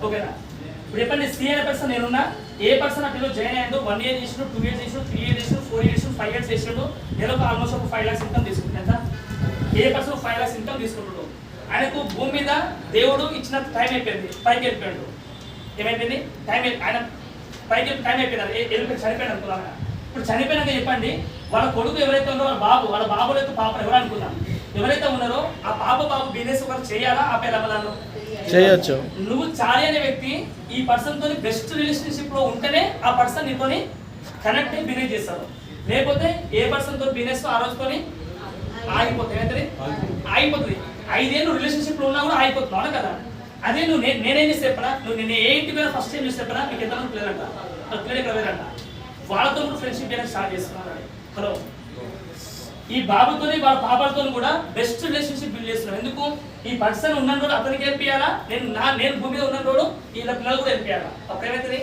ఓకేనా? ఇప్పుడు చెప్పండి, సి అనే పర్సన్ నేనున్నా, ఏ పర్సన్ అట్లా జాయిన్ అయ్యాడు 1 year చేసిండు, 2 years చేసిండు, 3 years చేసిండు, 4 years చేసిండు, 5 years చేసిండు, నెలకు ఆల్మోస్ట్ ఒక 5 lakhs ఇన్కమ్ తీసుకుంటుంది. ఎంత? ఏ పర్సన్ 5 lakhs ఇన్కమ్ తీసుకుంటాడు. ఆయనకు భూమి మీద దేవుడు ఇచ్చిన టైం అయిపోయింది, పైకి వెళ్ళిపోయాడు. ఏమైపోయింది? ఆయన పైకి టైం అయిపోయినారు, వెళ్ళిపోయి చనిపోయాడు అనుకున్నాం. ఇప్పుడు చనిపోయినాక చెప్పండి, వాళ్ళ కొడుకు ఎవరైతే ఉన్నారో వాళ్ళ బాబులో అయితే పాప ఎవరు అనుకున్నాం, ఎవరైతే ఉన్నారో ఆ బాబు బిజినెస్ ఒకరు చేయాలా, ఆ పేరు అవ్వాలను చేయొచ్చు. నువ్వు చాలి అనే వ్యక్తి ఈ పర్సన్ తోని బెస్ట్ రిలేషన్షిప్ లో ఉంటేనే ఆ పర్సన్ నీతోని కనెక్ట్ అయ్యి బిజినెస్ చేస్తారు. లేకపోతే ఏ పర్సన్ తో బిజినెస్ ఆ రోజుతోని ఆగిపోతుంది. ఏంటది? ఆగిపోతుంది. 5 ఏళ్ళు రిలేషన్షిప్ లో ఉన్నా కూడా ఆగిపోతున్నావు, అవునా కదా? అదే నువ్వు నేనేం చేసి చెప్పనా, నువ్వు నేను ఏ ఇంటి మీద ఫస్ట్ టైం చూసి చెప్పనా, మీకు ఎంతమంది పిల్లలంట, పిల్లలు ఇక్కడ లేదంట, వాళ్ళతో కూడా ఫ్రెండ్షిప్ చేయడానికి స్టార్ట్ చేస్తున్నాను. హలో, ఈ బాబుతోని వాళ్ళ పాపలతో కూడా బెస్ట్ రిలేషన్షిప్ బిల్డ్ చేస్తున్నాం. ఎందుకు? ఈ పర్సన్ ఉన్న రోజు అతనికి వెళ్ళిపోయాలా, నేను భూమి మీద ఉన్న రోజు వీళ్ళ పిల్లలు కూడా వెళ్ళిపోయాలా. అప్పుడు ఏమవుతుంది?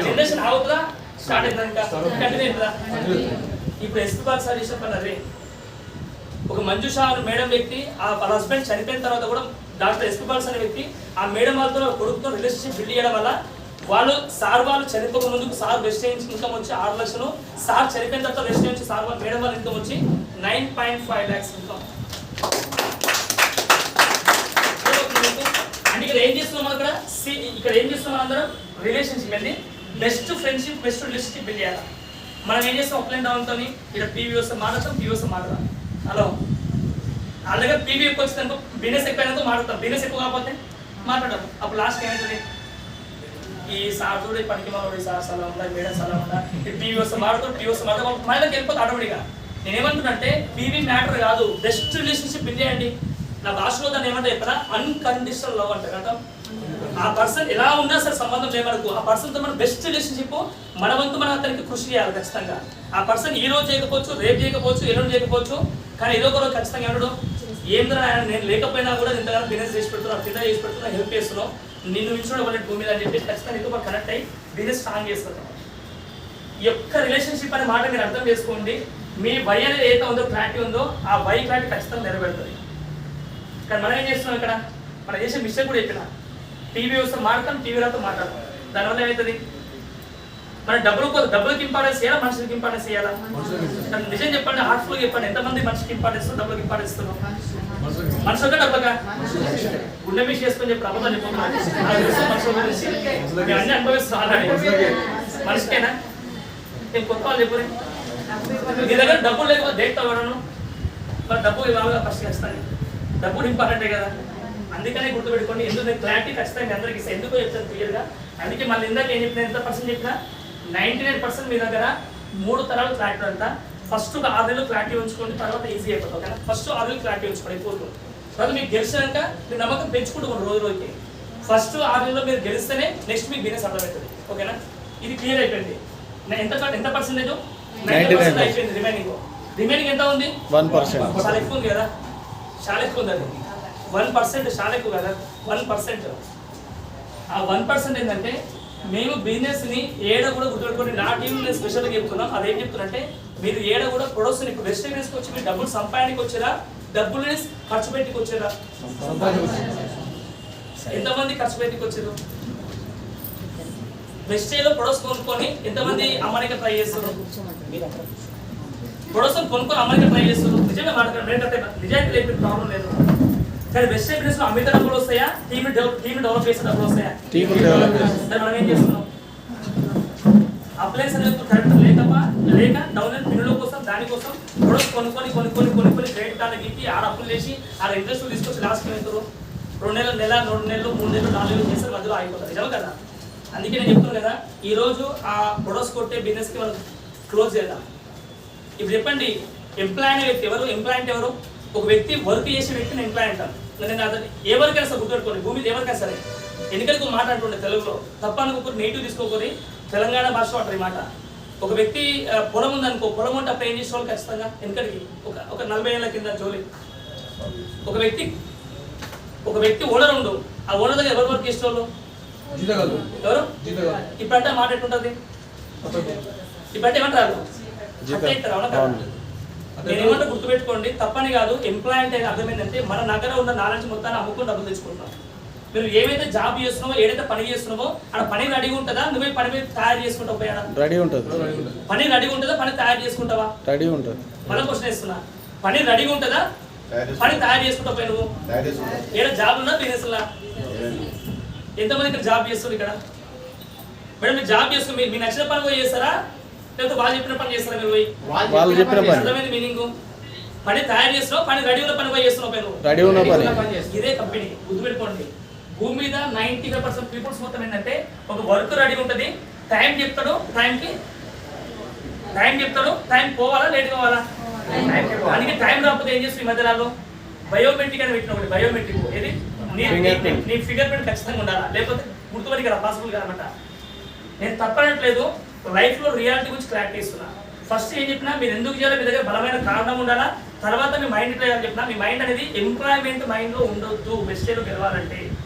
జనరేషన్ అవుతుందా, స్టార్ట్ అవుతుందా, ఇంకా కంటిన్యూ అవుతుందా? ఇప్పుడు ఎస్పీ బాల్ సార్ చెప్పారు, ఒక మంజుషా మేడం వ్యక్తి వాళ్ళ హస్బెండ్ చనిపోయిన తర్వాత కూడా డాక్టర్ ఎస్పీ బాల్స్ అనే వ్యక్తి ఆ మేడం వాళ్ళతో కొడుకుతో రిలేషన్షిప్ బిల్డ్ చేయడం వల్ల వాళ్ళు చనిపోక ముందుకు సార్ బెస్ట్ ఇన్కమ్ వచ్చి 6 లక్షలు, సార్ చనిపోయిన తర్వాత బెస్ట్ నుంచి మేడం వాళ్ళ ఇన్కమ్ వచ్చి 9.5 lakhs ఇన్కమ్. అంటే ఇక్కడ ఏం చేస్తున్నాం మనం, ఇక్కడ ఏం చేస్తున్నాం అందరం, రిలేషన్షిప్ అండి, best friendship, best relationship build చేయాలి. మనం ఏం చేస్తాం, అప్ అండ్ డౌన్ తోని ఇక్కడ పీవీ వస్తే మాట్లాడతాం, పీవీ వస్తే మాట్లాడతాం. హలో, వాళ్ళ దగ్గర పీవీ ఎక్కువ వచ్చిందనుకో, బిజినెస్ ఎక్కువైనందుకు మాట్లాడతాం, బిజినెస్ ఎక్కువ కాకపోతే మాట్లాడతాం. అప్పుడు లాస్ట్ ఏమవుతుంది, ఈ సార్ చూడ పనికి మాట్లాడి సార్ సలా ఉందా, మేడం సలా ఉందా, పీవీ వస్తే మాట్లాడుతాం, పీవీ వస్తే మాట్లాడతాం, మన దగ్గర వెళ్ళిపోతే ఆటోమేటిక్గా. నేనేమంటున్నానంటే పీవీ మ్యాటర్ కాదు, బెస్ట్ రిలేషన్షిప్ బిల్డ్ చేయండి. నా భాషలో దాన్ని ఏమంటే చెప్పరా, అన్కండిషనల్ లవ్ అంటే కదా. ఆ పర్సన్ ఎలా ఉన్నా సరే సంబంధం లేమనుకో, ఆ పర్సన్తో మన బెస్ట్ రిలేషన్షిప్ మన వంతు మనం అతనికి కృషి చేయాలి ఖచ్చితంగా. ఆ పర్సన్ ఈ రోజు చేయకపోవచ్చు, రేపు చేయకపోవచ్చు, ఎల్లుండి చేయకపోవచ్చు, కానీ ఏదో ఒక రోజు ఖచ్చితంగా ఏమడు, ఏంద్రా నేను లేకపోయినా కూడా ఇంతగానో బిజినెస్ చేసి పెడుతున్నావు, కింద చేసి పెడుతున్నా, హెల్ప్ చేస్తున్నావు, నిన్ను మించుకోవడం వల్ల భూమి మీద అని చెప్పేసి ఖచ్చితంగా నీతో పాటు కనెక్ట్ అయ్యి బిజినెస్ స్ట్రాంగ్ చేస్తున్నాం. ఈ యొక్క రిలేషన్షిప్ అనే మాట మీరు అర్థం చేసుకోండి. మీ వై అనేది ఏదైతే ఉందో, క్లారిటీ ఉందో, ఆ వై క్లారిటీ ఖచ్చితంగా నెరవేరుతుంది. కానీ మనం ఏం చేస్తున్నాం, ఇక్కడ మనం చేసే మిస్టేక్ కూడా చెప్పిన, టీవీ వస్తే మాట్లాడతాం, టీవీ రాతో మాట్లాడతాం. దానివల్ల ఏమవుతుంది, మన డబ్బులకి ఇంపార్టెన్స్ చేయాలా, మనుషులకి ఇంపార్టెన్స్ చేయాలా? నిజం చెప్పండి, హార్ట్ఫుల్గా చెప్పండి, ఎంతమంది మనిషికి ఇంపార్టెన్స్, డబ్బులకి ఇంపార్టెన్స్ ఇస్తున్నారు? మనుషులుగా డబ్బుగా గుండె మిషి చేసుకొని చెప్పి అబద్ధాలు చెప్పుకున్నాను. అన్ని అనుభవిస్తున్నాను ఆల్రెడీ. మనిషికేనా? నేను కొత్త వాళ్ళు చెప్పు, నీ దగ్గర డబ్బులు లేకపోతే దేక్తా వాడను, మరి డబ్బు ఇవ్వాలి ఫస్ట్ ఖచ్చితంగా, డబ్బులు ఇంపార్టెంటే కదా. అందుకనే గుర్తుపెట్టుకోండి. ఎందుకు నేను క్లారిటీ ఖచ్చితంగా అందరికి ఇస్తాను, ఎందుకో చెప్తాను క్లియర్గా. అందుకే మళ్ళీ ఇందాక ఏం చెప్పిన, ఎంత పర్సెంట్ చెప్పినా 99% మీ దగ్గర 3 తరాలు క్లారిటీ అంతా. ఫస్ట్ ఒక 6 నెలలు క్లారిటీ ఉంచుకోండి, తర్వాత ఈజీ అయిపోతుంది. ఓకేనా? ఫస్ట్ 6 నెలలు క్లారిటీ ఉంచుకోండి ఎక్కువ. తర్వాత మీకు గెలిచాక మీరు నమ్మకం పెంచుకుంటుకోండి రోజు రోజుకి. ఫస్ట్ 6 నెలల్లో మీరు గెలిస్తేనే నెక్స్ట్ మీకు బిజినెస్ అర్థమవుతుంది. ఓకేనా? ఇది క్లియర్ అయిపోయింది. ఎంత పర్సెంటేజ్? 90% అయిపోయింది. రిమైనింగ్ ఎంత ఉంది? 1%. చాలా ఎక్కువ ఉంది కదా, చాలా ఎక్కువ ఉంది. అది 1% చాలా ఎక్కువ కదా. 1%. ఆ 1% ఏంటంటే, మేము బిజినెస్ని ఏడ కూడా గుర్తుపెట్టుకోండి. నా టీం నేను స్పెషల్గా చెప్తున్నాం. అదేం చెప్తున్నంటే, మీరు ఏడ కూడా ప్రొడక్ట్స్ ఇప్పుడు వెజిటేబుల్స్కి వచ్చి మీరు డబ్బులు సంపాదనకి వచ్చారా, డబ్బులు ఖర్చు పెట్టికి వచ్చారా? ఎంతమంది ఖర్చు పెట్టికి వచ్చారు? వెజిటేబుల్ ప్రొడక్ట్స్ కొనుక్కొని ఎంతమంది అమ్మడానికి ట్రై చేస్తారు? ప్రొడక్ట్స్ కొనుక్కొని అమ్మడానికి ట్రై చేస్తారు. నిజంగా మాట్లాడండి, నిజానికి లేదు, ప్రాబ్లం లేదు. కానీ వెజిటేబుల్స్ లో అమిత డబ్బులు వస్తాయా, టీమ్ డెవలప్ చేసే డబ్బులు వస్తాయా? మనం ఏం చేస్తున్నాం, అప్లయన్స్ అనేది కరెక్ట్ లేక డౌన్లైన్ పిల్లల కోసం దానికోసం ప్రొడక్ట్స్ కొనుక్కొని క్రెడిట్ కార్డు గిట్టి ఆడ అప్పులు చేసి ఆడ ఇంట్రెస్ట్ తీసుకొచ్చి లాస్ట్ అవుతారు. 2 నెలలు 3 నెలలు 4 నెలలు చేస్తారు, మధ్యలో ఆగిపోతారు. నిజం కదా? అందుకే నేను చెప్తున్నాను కదా, ఈ రోజు ఆ ప్రొడక్ట్స్ కొట్టే బిజినెస్కి మనం క్లోజ్ చేద్దాం. ఇప్పుడు చెప్పండి, ఎంప్లాయ్ అనే వ్యక్తి ఎవరు? ఎంప్లాయ్ అంటే ఎవరు? ఒక వ్యక్తి వర్క్ చేసే వ్యక్తిని ఎంప్లాయ్ అంటారు. నేను అతను ఎవరికైనా సరే గుర్తుపెట్టుకోండి, భూమి ఎవరికైనా సరే. ఎన్నికలకు మాట్లాడుతుండే తెలుగులో తప్పనుకోకూరి, నెగిటివ్ తీసుకోకూరి, తెలంగాణ భాషలో అంటారు ఈ మాట. ఒక వ్యక్తి పొలం ఉందనుకో, పొలం ఉంటే అప్పుడు ఏం చేసేవాళ్ళు ఖచ్చితంగా వెనకడికి ఒక 40 ఏళ్ళ కింద జోలి. ఒక వ్యక్తి ఓనర్ ఉండు, ఆ ఓనర్ దగ్గర ఎవరు వర్క్ చేసేవాళ్ళు? ఎవరు? ఇప్పుడంటే మాట ఎట్టుంటది? ఇప్పుడంటే ఏమంటారు? అంటే ఇస్తారు. అవునా కదా? నేనేమంటే గుర్తుపెట్టుకోండి, తప్పని కాదు. ఎంప్లాయ్ అంటే అర్థమైందంటే మన దగ్గర ఉన్న నాలెడ్జ్ మొత్తాన్ని అమ్ముకుని డబ్బులు తెచ్చుకుంటాం. మీరు ఏమైతే జాబ్ చేస్తున్నావో ఏదైతే పని చేస్తున్నావో అక్కడ పని రెడీగా ఉంటుందా, నువ్వే పని మీద తయారు చేసుకుంటావు పోయాడా? రెడీ ఉంటుంది. పని రెడీగా ఉంటుందా, పని తయారు చేసుకుంటావా? రెడీ ఉంటుంది. మళ్ళీ క్వశ్చన్ ఇస్తున్నా, పని రెడీగా ఉంటుందా, పని తయారు చేసుకుంటావు పోయి నువ్వు? ఏదైనా జాబ్ ఉన్నా బిజినెస్ లా? ఎంతమంది ఇక్కడ జాబ్ చేస్తారు ఇక్కడ? మేడం మీరు జాబ్ చేసుకుని మీరు నచ్చిన పని పోయి చేస్తారా, లేకపోతే వాళ్ళు చెప్పిన పని చేస్తారా? మీరు పోయి వాళ్ళు చెప్పిన పని. అర్థమైంది మీనింగ్? పని తయారు చేస్తున్నావు, పని రెడీ ఉన్న పని పోయి చేస్తున్నావు పోయి నువ్వు. రెడీ ఉన్న పని. ఇదే కంపెనీ గుర్తుపెట్టుకోండి. భూమి మీద 95% పీపుల్స్ మొత్తం ఏంటంటే ఒక వర్క్ రెడీ ఉంటుంది, టైం చెప్తాడు, టైం పోవాలా లేట్ కావాలా? అందుకే టైం రాకపోతే ఏం చేస్తుంది ఈ మధ్యలో బయోమెట్రిక్ అని పెట్టిన ఒకటి, బయోమెట్రిక్ ఏది నీ ఫింగర్ ప్రింట్ ఖచ్చితంగా ఉండాలా, లేకపోతే గుర్తుపడి కదా పాసిబుల్ కాదన్నమాట. నేను తప్పనట్లేదు, లైఫ్ లో రియాలిటీ గురించి క్లారిటీ ఇస్తున్నా. ఫస్ట్ ఏం చెప్పినా మీరు ఎందుకు చేయాలి, మీ దగ్గర బలమైన కారణం ఉండాలా, తర్వాత మీ మైండ్ ఇట్లా చెప్పినా మీ మైండ్ అనేది ఎంప్లాయ్మెంట్ మైండ్ లో ఉండొద్దు. వెస్టేజ్ గెలవాలంటే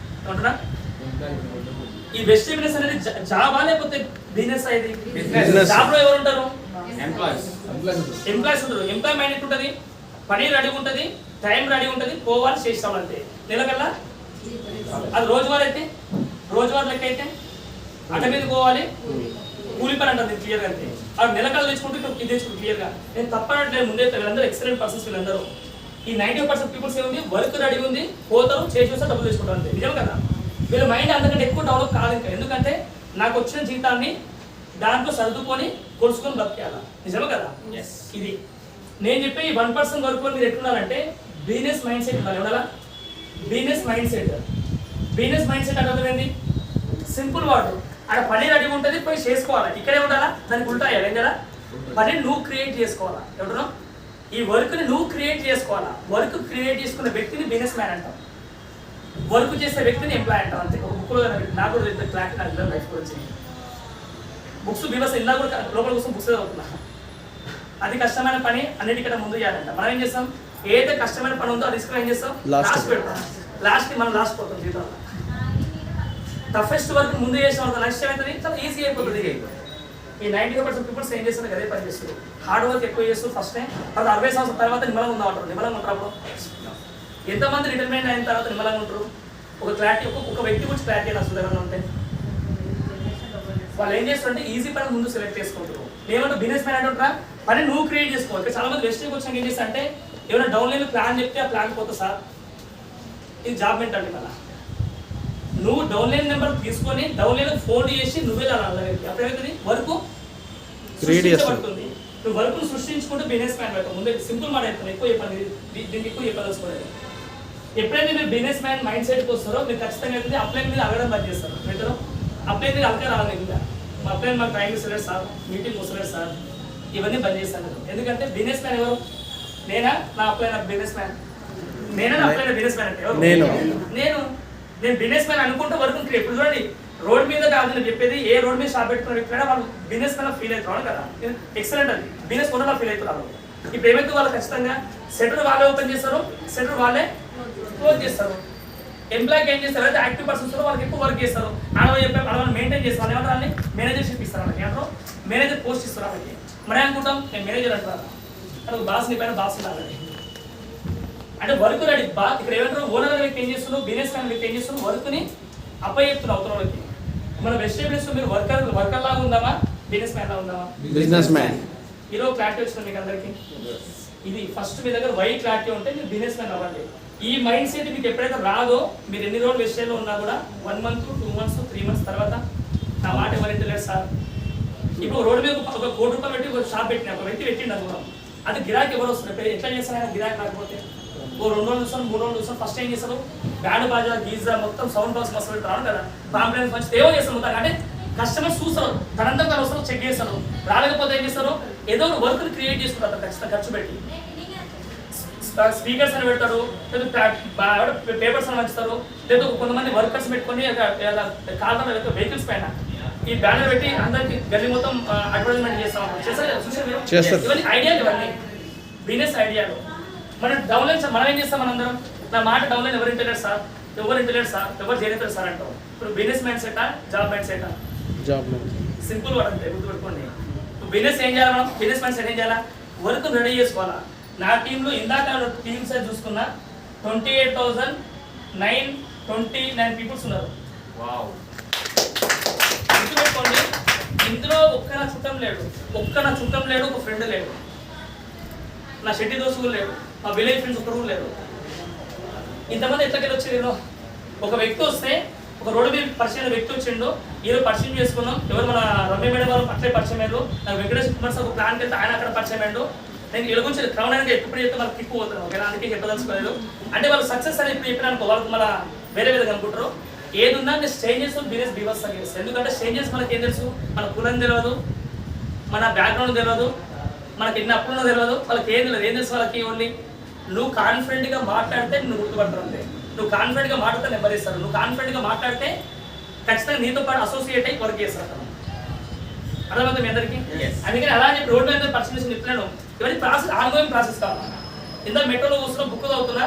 ఏమంటున్నా, ఈ వెస్టేజ్ బిజినెస్ అనేది జాబా లేకపోతే బిజినెస్ అయ్యేది? జాబ్ లో ఎవరు ఉంటారు? ఎంప్లాయీస్ ఉంటారు. ఎంప్లాయ్ మైండ్ ఉంటుంది, పని రెడీ ఉంటుంది, టైం రెడీ ఉంటుంది, పోవాలి చేస్తామంటే నెలకల్లా. అది రోజువారీ అయితే, రోజువారీ లెక్క అయితే అట మీద పోవాలి, కూలి పని అంటారు క్లియర్గా. అంటే అది నెలకల్లా తెచ్చుకుంటే ఇది తెచ్చుకుంటే క్లియర్గా. నేను తప్పనట్లేదు, ముందే వీళ్ళందరూ ఎక్సలెంట్ పర్సన్స్. వీళ్ళందరూ ఈ 90% పీపుల్స్ ఏముంది, వర్క్ రెడీ ఉంది, పోతారు, చేసి వస్తే డబ్బులు తెచ్చుకుంటారు అంతే. నిజం కదా? వీళ్ళ మైండ్ అంతకంటే ఎక్కువ డెవలప్ కాదు ఇంకా. ఎందుకంటే నాకు వచ్చిన జీతాన్ని దాంట్లో సర్దుకొని కొలుసుకొని బతికేయాలి. నిజమే కదా? ఇది నేను చెప్పే ఈ 1% వరకు మీరు ఎట్లుండాలంటే బిజినెస్ మైండ్ సెట్ ఉండాలి. ఉండాలా? బిజినెస్ మైండ్ సెట్ అంటే అర్థమైంది? సింపుల్ వాడు, అక్కడ పని రెడీ ఉంటుంది, పోయి చేసుకోవాలి. ఇక్కడే ఉండాలా, దానికి ఉల్టా ఏం కదా, పని నువ్వు క్రియేట్ చేసుకోవాలా. ఎవడనో ఈ వర్క్ని నువ్వు క్రియేట్ చేసుకోవాలా. వర్క్ క్రియేట్ చేసుకున్న వ్యక్తిని బిజినెస్ మ్యాన్ అంటాం, వర్క్ చేసే వ్యక్తిని ఎంప్లాయ్ అంటాం. అంతే. ఒక బుక్లో నాకు కూడా క్లారిటీ నాకు లైఫ్ గురించి బుక్స్ బీవస్ ఇలా కూడా లోపల కోసం బుక్స్ చదువుతున్నా. అది కష్టమైన పని అన్నిటికంటే ముందు చేయాలంట. మనం ఏం చేస్తాం, ఏదైతే కష్టమైన పని ఉందో అది తీసుకుని ఏం చేస్తాం, లాస్ట్ పెడతాం. లాస్ట్కి మనం లాస్ట్ పోతాం జీవితంలో. టఫెస్ట్ వర్క్ ముందు చేసిన వాళ్ళకి నెక్స్ట్ అవుతుంది, చాలా ఈజీ అయిపోతుంది. ఈ 95% పీపుల్స్ ఏం చేస్తారు, అదే పని చేస్తారు. హార్డ్ వర్క్ ఎక్కువ చేస్తారు ఫస్ట్ టైం, తర్వాత 60 సంవత్సరాల తర్వాత నిమ్మలంగా ఉందామంటారు. నిమ్మలంగా ఉంటారు. అప్పుడు ఎంతమంది రిటైర్మెంట్ అయిన తర్వాత నిమ్మలంగా ఉంటారు? ఒక క్లారిటీ, ఒక వ్యక్తి గురించి క్లారిటీ అసలు ఎవరైనా ఉంటే వాళ్ళు ఏం చేస్తారంటే ఈజీ పని ముందు సెలెక్ట్ చేసుకుంటారు. ఏమంటే బిజినెస్ మ్యాన్ అంటారా, పని నువ్వు క్రియేట్ చేసుకోవాలి. చాలా మంది వెస్ట్కి వచ్చాక ఏం చేస్తా అంటే ఏమైనా డౌన్లైన్ ప్లాన్ చెప్తే ఆ ప్లాన్ పోతా సార్, ఇది జాబ్ మెంటాలిటీ కదా. నువ్వు డౌన్లైన్ నెంబర్ తీసుకొని డౌన్లైన్ ఫోన్ చేసి నువ్వే అలాగే అప్పుడేమవుతుంది, వర్క్ సృష్టించబడుతుంది. నువ్వు వర్క్ సృష్టించుకుంటే బిజినెస్ మ్యాన్ అవుతావు. ముందే సింపుల్ మాట అవుతుంది, ఎక్కువ చెప్పండి, దీనికి ఎక్కువ చెప్పదలుచుకోలేదు. ఎప్పుడైతే మీరు బిజినెస్ మ్యాన్ మైండ్ సెట్కి వస్తారో మీరు ఖచ్చితంగా అయితే అప్లైన్ మీద అడగడం బంద్ చేస్తారు. మీరు అప్లైన్ మీద అలకే రావాలి. ఇంకా మా అప్లైన్ మాకు టైం ఇస్తలేదు సార్, మీటింగ్ వస్తలేదు సార్, ఇవన్నీ బంద్ చేస్తాను. ఎందుకంటే బిజినెస్ మ్యాన్ ఎవరు? నేనా? నా అప్లైన్ బిజినెస్ మ్యాన్ నేనా? నా అప్లైన్ బిజినెస్ మ్యాన్ అంటే ఎవరు? నేను బిజినెస్ మ్యాన్ అనుకుంటే వర్క్ క్రియేట్. ఇప్పుడు చూడండి, రోడ్ మీద కాదు నేను చెప్పేది, ఏ రోడ్ మీద షాప్ పెట్టుకున్న వ్యక్తి వాళ్ళు బిజినెస్ మ్యాన్ ఫీల్ అవుతారు కదా. ఎక్సలెంట్, అది బిజినెస్ కొన్న వాళ్ళు ఫీల్ అవుతారు. ఇప్పుడు ఏమైతే వాళ్ళు ఖచ్చితంగా సెటర్ వాళ్ళే ఓపెన్ చేస్తారు, సెటర్ వాళ్ళే క్లోజ్ చేస్తారు. ఎంప్లాయ్కి ఏం చేస్తారు అయితే యాక్టివ్ పర్సన్స్ వాళ్ళకి ఎక్కువ వర్క్ చేస్తారు. వాళ్ళని మెయింటైన్ చేస్తారు. ఏమంటారు, వాళ్ళని మేనేజర్షిప్ ఇస్తారు. వాళ్ళకి ఏమంటారు, మేనేజర్ పోస్ట్ ఇస్తారు. వాళ్ళకి మనం అనుకుంటాం నేను మేనేజర్ అంటారు, అక్కడ బాస్ నీ పైన బాస్ ఉండాలి అంటే వర్క్ రెడీ. ఇక్కడ ఏమంటారు, ఓనర్ వ్యక్తి ఏం చేస్తున్నారు, బిజినెస్ మ్యాన్ వ్యక్తి ఏం చేస్తున్నారు, వర్క్ని అప్పయ్య చెప్తున్నారు అవతల వాళ్ళకి. మన వెజిటేబుల్స్ మీరు వర్కర్ లాగా ఉందామా, బిజినెస్ మ్యాన్ లాగా ఉందామా? Business man. ఈరోజు క్లారిటీ వచ్చింది మీకు అందరికీ. ఇది ఫస్ట్ మీ దగ్గర వై క్లారిటీ ఉంటే మీరు బిజినెస్ మ్యాన్ అవ్వండి. ఈ మైండ్ సెట్ మీకు ఎప్పుడైతే రాదో, మీరు ఎన్ని రోజులు వెస్టేజ్లో ఉన్నా కూడా 1 month, 2 months, 3 months తర్వాత నా మాట ఎవరైతే లేదు సార్. ఇప్పుడు రోడ్డు మీద ఒక 1 కోటి రూపాయలు పెట్టి ఒక షాప్ పెట్టిన ఒక వ్యక్తి పెట్టిండు అనుకున్నాం, అది గిరాకీ ఎవరు వస్తుంది? ఎట్లా చేస్తారు ఆయన గిరాకీ రాకపోతే? 2 రోజులు చూస్తాను, 3 రోజులు చూస్తాను. ఫస్ట్ ఏం చేస్తారు, బ్యాండ్ బాజా గీజా మొత్తం సౌండ్ బాక్స్ మస్తు పెట్టి రాను కదా, కాంప్లైంట్స్ మంచి ఏవో చేస్తారు మొత్తం. అంటే కస్టమర్స్ చూస్తారు, తనంతా తను వస్తారు, చెక్ చేస్తారు. రాలేకపోతే ఏం చేస్తారు, ఏదో ఒక వర్క్ని క్రియేట్ చేసుకుంటారు ఖచ్చితంగా ఖర్చు పెట్టి. స్పీకర్స్ అని పెడతారు, లేదా పేపర్స్ అని వంచుతారు, లేదా కొంతమంది వర్కర్స్ పెట్టుకొని కార్లలో వెహికల్స్ పైన ఈ బ్యానర్ పెట్టి అందరికి గల్లీ మొత్తం అడ్వర్టైజ్మెంట్ చేస్తాం. చేస్తారు. ఇవన్నీ ఐడియాలు, ఇవన్నీ బిజినెస్ ఐడియాలు. మనం డౌన్లైన్ మనం ఏం చేస్తాం, మనందరం నా మాట డౌన్లైన్ ఎవరు ఇంటలేడు సార్, ఎవరు చేయలేదు సార్ అంటాం. ఇప్పుడు బిజినెస్ మైండ్ సెటా, జాబ్ మైండ్ సెటా? సింపుల్ వర్డ్ అంతే, గుర్తుపెట్టుకోండి. బిజినెస్ ఏం చేయాలి, మనం బిజినెస్ మైండ్ సెట్ ఏం చేయాలా, వర్క్ రెడీ చేసుకోవాలా. నా టీంలో ఇందాక టీమ్ సైజ్ చూసుకున్నా 28,900 29 పీపుల్స్ ఉన్నారు. వావ్. గుర్తుపెట్టుకోండి, ఇందులో ఒక్క నా చుట్టం లేడు, ఒక ఫ్రెండ్ లేడు, నా షెట్టి దోస్తు కూడా లేడు, మా విలేజ్ ఫ్రెండ్స్ ఒక్కరు కూడా లేరు. ఇంతమంది ఎట్లకెళ్ళి వచ్చి నేను ఒక వ్యక్తి వస్తే, ఒక రోడ్డు మీద పరిచయం వ్యక్తి వచ్చిండు, ఏదో పరిచయం చేసుకున్నాం. ఎవరు మన రమ్య మేడం వాళ్ళు అట్లే పరిచయం అయ్యారు. నాకు వెంకటేష్ కుమార్ సార్ ఒక ప్లాన్కి వెళ్తే ఆయన అక్కడ పరిచయం అయ్యాడు. నేను వీళ్ళ గురించి క్రౌడ్ అనేది ఎప్పుడు చెప్తే మనకు కిక్కు పోతాను, ఓకేనా? అందుకే చెప్పదలుచుకోలేదు. అంటే వాళ్ళు సక్సెస్ అని ఇప్పుడు చెప్పినా అనుకో, వాళ్ళకి మళ్ళీ వేరే విధంగా అనుకుంటారు. ఏది ఉన్నా నేను స్ట్రేంజర్స్ బిజినెస్ బీవర్స్ చేస్తాను. ఎందుకంటే స్ట్రేంజర్స్ మనకి ఏం తెలుసు, మన కులం తెలియదు, మన బ్యాక్గ్రౌండ్ తెలియదు, మనకి ఎన్ని అప్పులు తెలియదు, వాళ్ళకి ఏం తెలియదు. ఏం తెలుసు వాళ్ళకి? ఓన్లీ నువ్వు కాన్ఫిడెంట్గా మాట్లాడితే నువ్వు గుర్తుపడతారు అంతే. నువ్వు కాన్ఫిడెంట్గా మాట్లాడితే నెంబర్ ఇస్తారు. నువ్వు కాన్ఫిడెంట్గా మాట్లాడితే ఖచ్చితంగా నీతో పాటు అసోసియేట్ అయ్యి వర్క్ చేస్తారు. అర్థమవుతుంది మీ అందరికీ? అందుకని అలా చెప్పి రోడ్ మీద పర్సన్ చెప్తున్నాను. ఇవన్నీ ప్రాసెస్, ఆన్గోయింగ్ ప్రాసెస్ కావాలి. ఇంత మెట్రోలో కూర్చున్నా బుక్ అవుతున్నా,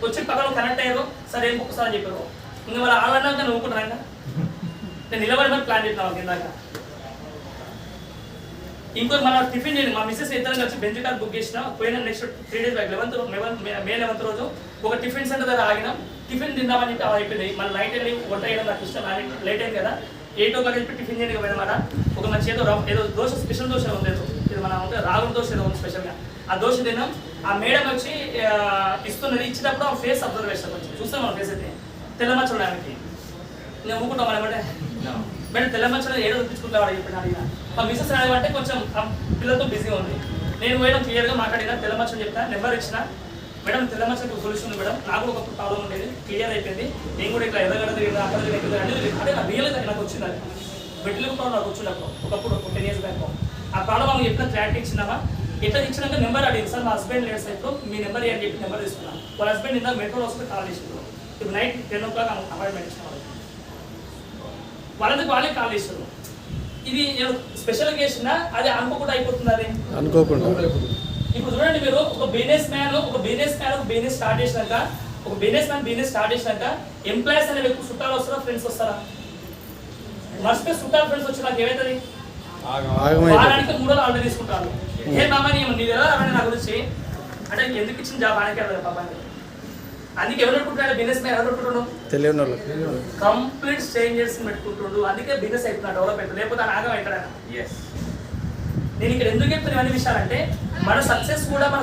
వచ్చి పక్కన కనెక్ట్ అయ్యారు, సరే ఏం బుక్ సార్ అని చెప్పారు. ఇంకా వాళ్ళు ఆలన్నా నవ్వుకుంటారా? నేను నిలబడి మరి ప్లాన్ చెప్పిన వాళ్ళకి ఇందాక. ఇంకోటి మన టిఫిన్ చేయండి. మా మిస్సెస్ ఇద్దరం కలిసి బెంచ్ కార్ బుక్ చేసిన పోయిన నెక్స్ట్ 3 days బ్యాక్ మే 11th రోజు ఒక టిఫిన్ సెంటర్ దగ్గర ఆగినాం. టిఫిన్ తిందామని చెప్పి అయిపోయింది. మళ్ళీ నైట్ వెళ్ళి వంట చేయడం నాకు ఇష్టం, లేట్ అయింది కదా. 8 o'clock చెప్పి టిఫిన్ చేయడానికి పోయినమాట. ఒక మంచి ఏదో దోశ, స్పెషల్ దోశ ఉంది, ఇది మన రాగుల దోశ ఏదో ఉంది స్పెషల్గా. ఆ దోశ తిన్నాం. ఆ మేడం వచ్చి ఇస్తున్నది. ఇచ్చినప్పుడు ఆ ఫేస్ అబ్జర్వేషన్ వచ్చి చూస్తాం. మన ఫేస్ అయితే తెల్లమచ్చలు ఆయనకి నేను ఊకుంటాం అనమాట. మేడం తెల్లమచ్చలు ఏదో చూపించుకుంటావాడు చెప్పిన అడిగిన. మా మిస్సెస్ అడగమంటే కొంచెం పిల్లలతో బిజీ ఉంది. నేను పోయినా క్లియర్గా మాట్లాడినా, తెల్లమచ్చలు చెప్తా, నెంబర్ ఇచ్చిన. మేడం తెల్లమచ్చకు సొల్యూషన్ ఉంది మేడం, నాకు ఒక ప్రాబ్లం ఉండేది, క్లియర్ అయిపోయింది. నేను కూడా ఇట్లా ఎదగడ తిరిగిన అక్కడ అంటే నా రియల్గా నాకు వచ్చింది. అది బెడ్లకు ప్రాబ్లం నాకు వచ్చినప్పుడు ఒకప్పుడు 10 years బ్యాక్ ఆ ప్రాబ్లం ఆమె చెప్పిన క్లారిటీ ఇచ్చినామా. ఎట్లా ఇచ్చినాక నెంబర్ అడిగింది. సార్ మా హస్బెండ్ లేడు సార్, ఇప్పుడు మీ నెంబర్ అని చెప్పి నెంబర్ తీసుకున్నాను. వాళ్ళ హస్బెండ్ ఇందాక మెట్రోలో వస్తే కాల్ చేసిండు. ఇప్పుడు నైట్ 10 o'clock అపాయింట్మెంట్ ఇచ్చిన వాళ్ళకి కాల్ చేస్తారు. ఇది స్పెషల్ కేసు అది అనుకోకుండా అయిపోతుంది. అది అనుకోకుండా ఇప్పుడు చూడండి, మీరు ఒక బిజినెస్ స్టార్ట్ చేసినాక, బిజినెస్ స్టార్ట్ చేసినాక ఎంప్లాయీస్ అనే వ్యక్తి చుట్టాలు వస్తారా, ఫ్రెండ్స్ వస్తారా? మర్చిపోయి చుట్టాలు ఫ్రెండ్స్ వచ్చి నాకు ఏమవుతుంది, వారానికి 3 రోజులు ఆర్డర్ తీసుకుంటారు. ఏ మామ నీ ఎలా నా గురించి అంటే ఎందుకు ఇచ్చిన జాబ్ ఆయనకే కదా పాపానికి. అందుకే ఎవరు పెట్టుకుంటాడు బిజినెస్ మ్యాన్? ఎవరు పెట్టుకుంటాడు? తెలియని కంప్లీట్ స్ట్రేంజర్స్ పెట్టుకుంటుండు. అందుకే బిజినెస్ అవుతున్నాడు, డెవలప్మెంట్. లేకపోతే ఆయన ఆగం అవుతాడు. నేను ఇక్కడ ఎందుకు చెప్తున్నా అన్ని విషయాలంటే, మన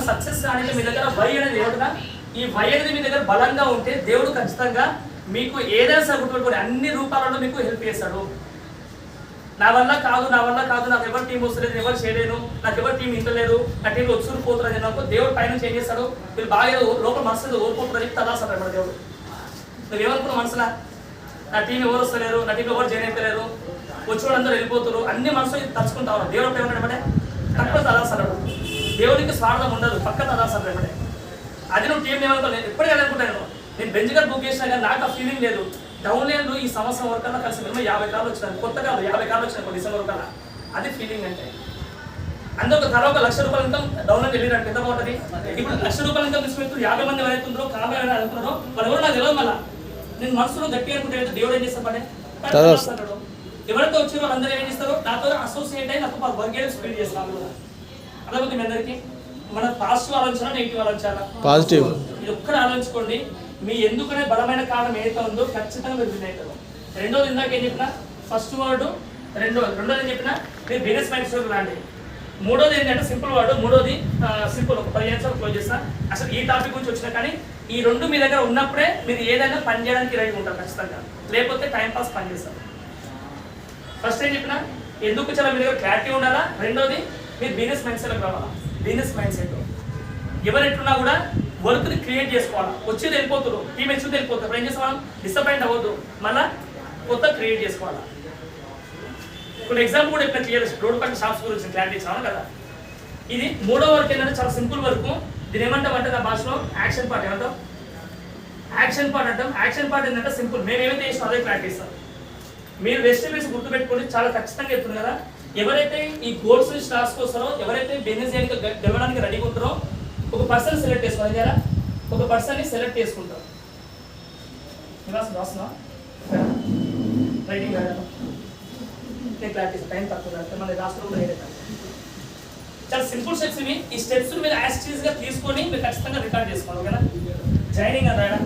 సక్సెస్ అనేది మీ దగ్గర వై అనేది ఏమిటా, ఈ వై అనేది మీ దగ్గర బలంగా ఉంటే దేవుడు ఖచ్చితంగా మీకు ఏదైనా సరే గుర్తుపెట్టుకోండి, అన్ని రూపాలలో మీకు హెల్ప్ చేస్తాడు. నా వల్ల కాదు, నాకు ఎవరు టీం వస్తలేదు, నేను ఎవరు చేయలేను, నాకు ఎవరు టీం ఇంటలేదు, నా టీంలో వచ్చురు పోతున్నారు అన్నప్పుడు దేవుడు పైన చేంజ్ చేస్తాడు. వీళ్ళు బాగా లోపల మనసులో ఓడిపోతున్నారు చెప్తే అలా సార్ మన దేవుడు. నువ్వేమనుకున్నావు మనసులా, నా టీం ఎవరు వస్తలేరు, నా టీంలో ఎవరు జాయిన్ అయిపోలేరు, వచ్చేవాళ్ళందరూ వెళ్ళిపోతారు, అన్ని మనసులో తలుచుకుంటావు. దేవుడు ఏమంటే తక్కువ తదాసడు. దేవుడికి స్వార్థం ఉండదు, పక్క తదాసడు ఏమంటే. అది నువ్వు టీం ఏమనుకోలేదు, ఎప్పటికీ అనుకుంటాను. నేను బెంచ్ గారు బుక్ చేసినా కానీ నాకు ఆ ఫీలింగ్ లేదు. డౌన్లైన్లో ఈ సంవత్సరం వరకల్లా కలిసి మేము 50 కార్లు వచ్చినాయి, కొత్త కార్లు 50 కార్లు వచ్చినాయి డిసెంబర్ వరకల్లా. అది ఫీలింగ్ అంటే. అందులో ఒక తర్వాత 1,00,000 రూపాయల ఇన్కమ్ డౌన్లైన్ వెళ్ళినట్టు ఎంత బాగుంటుంది. ఇప్పుడు 1,00,000 రూపాయల ఇన్కమ్ తీసుకెళ్తూ 50 మంది ఎవరైతుందో కాలు ఎవరైనా అనుకున్నారో వాళ్ళు ఎవరు నాకు తెలియదు. మళ్ళీ నేను మనసులో గట్టిగా అనుకుంటే దేవుడు ఏం చేస్తాడు, ఎవరైతే వచ్చారో వాళ్ళందరూ ఏం చేస్తారు, నాతో అసోసియేట్ అయ్యి నాకు వర్క్ చేయడం స్పీడ్ చేస్తాను. అర్థమవుతుంది మీ అందరికీ? మన పాజిటివ్ ఆలోచన, నెగిటివ్ ఆలోచన, పాజిటివ్. ఇది ఒక్కడే ఆలోచించుకోండి. మీ ఎందుకనే బలమైన కారణం ఏదైతే ఉందో ఖచ్చితంగా మీరు విన్ అవుతారు. రెండోది ఇందాక ఏం చెప్పినా, ఫస్ట్ వర్డ్ రెండోది ఏం చెప్పినా మీరు బిజినెస్ మైండ్ సెట్ రాండి. మూడోది ఏంటంటే సింపుల్ వర్డ్. మూడోది సింపుల్, ఒక 15 నిమిషాలు క్లోజ్ చేస్తా. అసలు ఈ టాపిక్ గురించి వచ్చినా కానీ ఈ రెండు మీ దగ్గర ఉన్నప్పుడే మీరు ఏదైనా పని చేయడానికి రెడీ ఉంటారు ఖచ్చితంగా, లేకపోతే టైం పాస్ పని చేస్తారు. ఫస్ట్ ఏం చెప్పినా ఎందుకు చాలా మీ దగ్గర క్లారిటీ ఉండాలా. రెండోది మీరు బిజినెస్ మైండ్ సెట్కి రావాలా. బిజినెస్ మైండ్ సెట్ ఎవరు ఎట్లున్నా కూడా వర్క్ని క్రియేట్ చేసుకోవాలా. వచ్చేది వెళ్ళిపోతారు, టీమ్ వచ్చేది వెళ్ళిపోతారు. ఏం చేసుకోవాలి, డిసప్పాయింట్ అవ్వద్దు, మళ్ళీ కొత్త క్రియేట్ చేసుకోవాలా. ఇప్పుడు ఎగ్జాంపుల్ కూడా ఇక్కడ క్లియర్ రోడ్ పైన షాప్స్ గురించి క్లారిటీ ఇచ్చాను కదా. ఇది మూడో వర్క్ ఏంటంటే చాలా సింపుల్ వర్క్. దీని ఏమంటామంటే నా భాషలో యాక్షన్ పార్ట్ ఏమంటాం, యాక్షన్ పార్ట్ అంటాం. యాక్షన్ పార్ట్ ఏంటంటే సింపుల్, మేము ఏమైతే చేసినా అదే క్లారిటీ ఇస్తాం. మీరు వెస్టిబుల్స్ గుర్తుపెట్టుకొని చాలా ఖచ్చితంగా చెప్తుంది కదా. ఎవరైతే ఈ గోల్స్ నుంచి రాసుకొస్తారో, ఎవరైతే బిజినెస్ గెలవడానికి రెడీగా ఉంటారో ఒక పర్సన్ సెలెక్ట్ చేసుకోవాలి కదా. ఒక పర్సన్ని సెలెక్ట్ చేసుకుంటాం. రాస్తున్నా రైటింగ్ నేను క్లారిటీ టైం తక్కువ మన రాష్ట్రంలో చాలా సింపుల్ స్టెప్స్ ఇవి. ఈ స్టెప్స్ మీరు యాస్టీస్గా తీసుకొని మీరు ఖచ్చితంగా రికార్డ్ చేసుకోవాలి. ఓకేనా? జాయినింగ్ అని రాయడం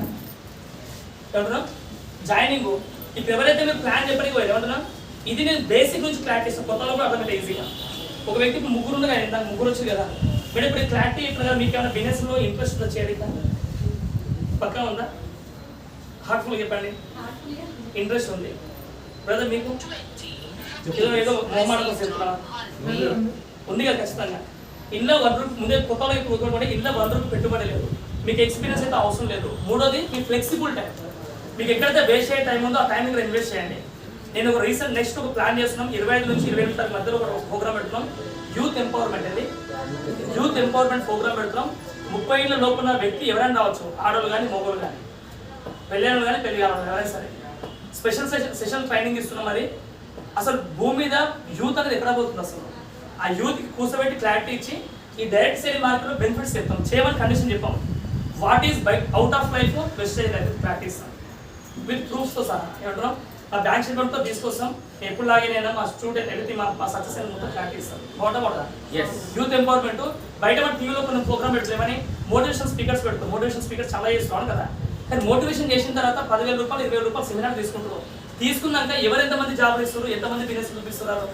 ఎవరు జాయినింగ్ ఇప్పుడు ఎవరైతే మీరు ప్లాన్ చెప్పడానికి పోయారు ఏమంటున్నా ఇది నేను బేసిక్ నుంచి క్లారిటీ ఇస్తాను కొత్త కూడా అర్థమైతే ఈజీగా ఒక వ్యక్తి ఇప్పుడు ముగ్గురు ఉంది కదా నాకు ముగ్గురు వచ్చి కదా మీరు ఇప్పుడు క్లారిటీ ఇప్పుడు కదా మీకు ఏమైనా బిజినెస్లో ఇంట్రెస్ట్ ఉందా చేయడం పక్కా ఉందా హార్ట్ఫుల్ చెప్పండి ఇంట్రెస్ట్ ఉంది బ్రదర్ మీకు ఏదో మొహమాట కోసం చెప్తున్నా ఉంది కదా ఖచ్చితంగా ఇంట్లో ₹1 ముందే కొత్తలో ఇప్పుడు ఇంట్లో ₹1 పెట్టుబడి లేదు మీకు ఎక్స్పీరియన్స్ అయితే అవసరం లేదు మూడోది మీ ఫ్లెక్సిబుల్ టైం మీకు ఎక్కడైతే వేస్ట్ అయ్యే టైం ఉందో ఆ టైం ఇక్కడ ఇన్వెస్ట్ చేయండి నేను ఒక రీసెంట్ నెక్స్ట్ ఒక ప్లాన్ చేస్తున్నాం 25 నుంచి 28 తారీఖు మధ్యలో ఒక ప్రోగ్రామ్ పెడుతున్నాం యూత్ ఎంపవర్మెంట్ అండి యూత్ ఎంపవర్మెంట్ ప్రోగ్రామ్ పెడుతున్నాం 30 ఏళ్ళ లోపున్న వ్యక్తి ఎవరైనా రావచ్చు ఆడవాళ్ళు కానీ మగవాళ్ళు కానీ పెళ్ళైన కానీ పెళ్లి కావాలి ఎవరైనా సరే స్పెషల్ సెషన్ ట్రైనింగ్ ఇస్తున్నాం మరి అసలు భూమి మీద యూత్ అనేది ఎక్కడ పోతుంది అసలు ఆ యూత్కి కూర్చోబెట్టి క్లారిటీ ఇచ్చి ఈ డైరెక్ట్ సేల్ మార్కెట్లో బెనిఫిట్స్ చెప్తాం చేయమని కండిషన్ చెప్పాం what is by out of life wastage life practice with ప్రూఫ్స్తో సహా ఏమంటున్నాం ఆ బ్యాంక్ స్టేట్మెంట్తో తీసుకొస్తాం ఎప్పుడు లాగినైనా మా స్టూడెంట్ ఎవ్రీథింగ్ మా సక్సెస్ అయిన మొత్తం ప్రాక్టీస్ బాగుంటా యూత్ ఎంపవర్మెంట్ బయట మన టీవీలో కొన్ని ప్రోగ్రామ్ పెడతామని మోటివేషన్ స్పీకర్స్ పెడతాం మోటివేషన్ స్పీకర్స్ చాలా చేస్తున్నాను కదా కానీ మోటివేషన్ చేసిన తర్వాత ₹10,000 ₹20,000 సెమినార్ తీసుకుంటారు తీసుకున్నాక ఎవరు ఎంతమంది జాబ్ ఇస్తారు ఎంతమంది బిజినెస్ చూపిస్తున్నారు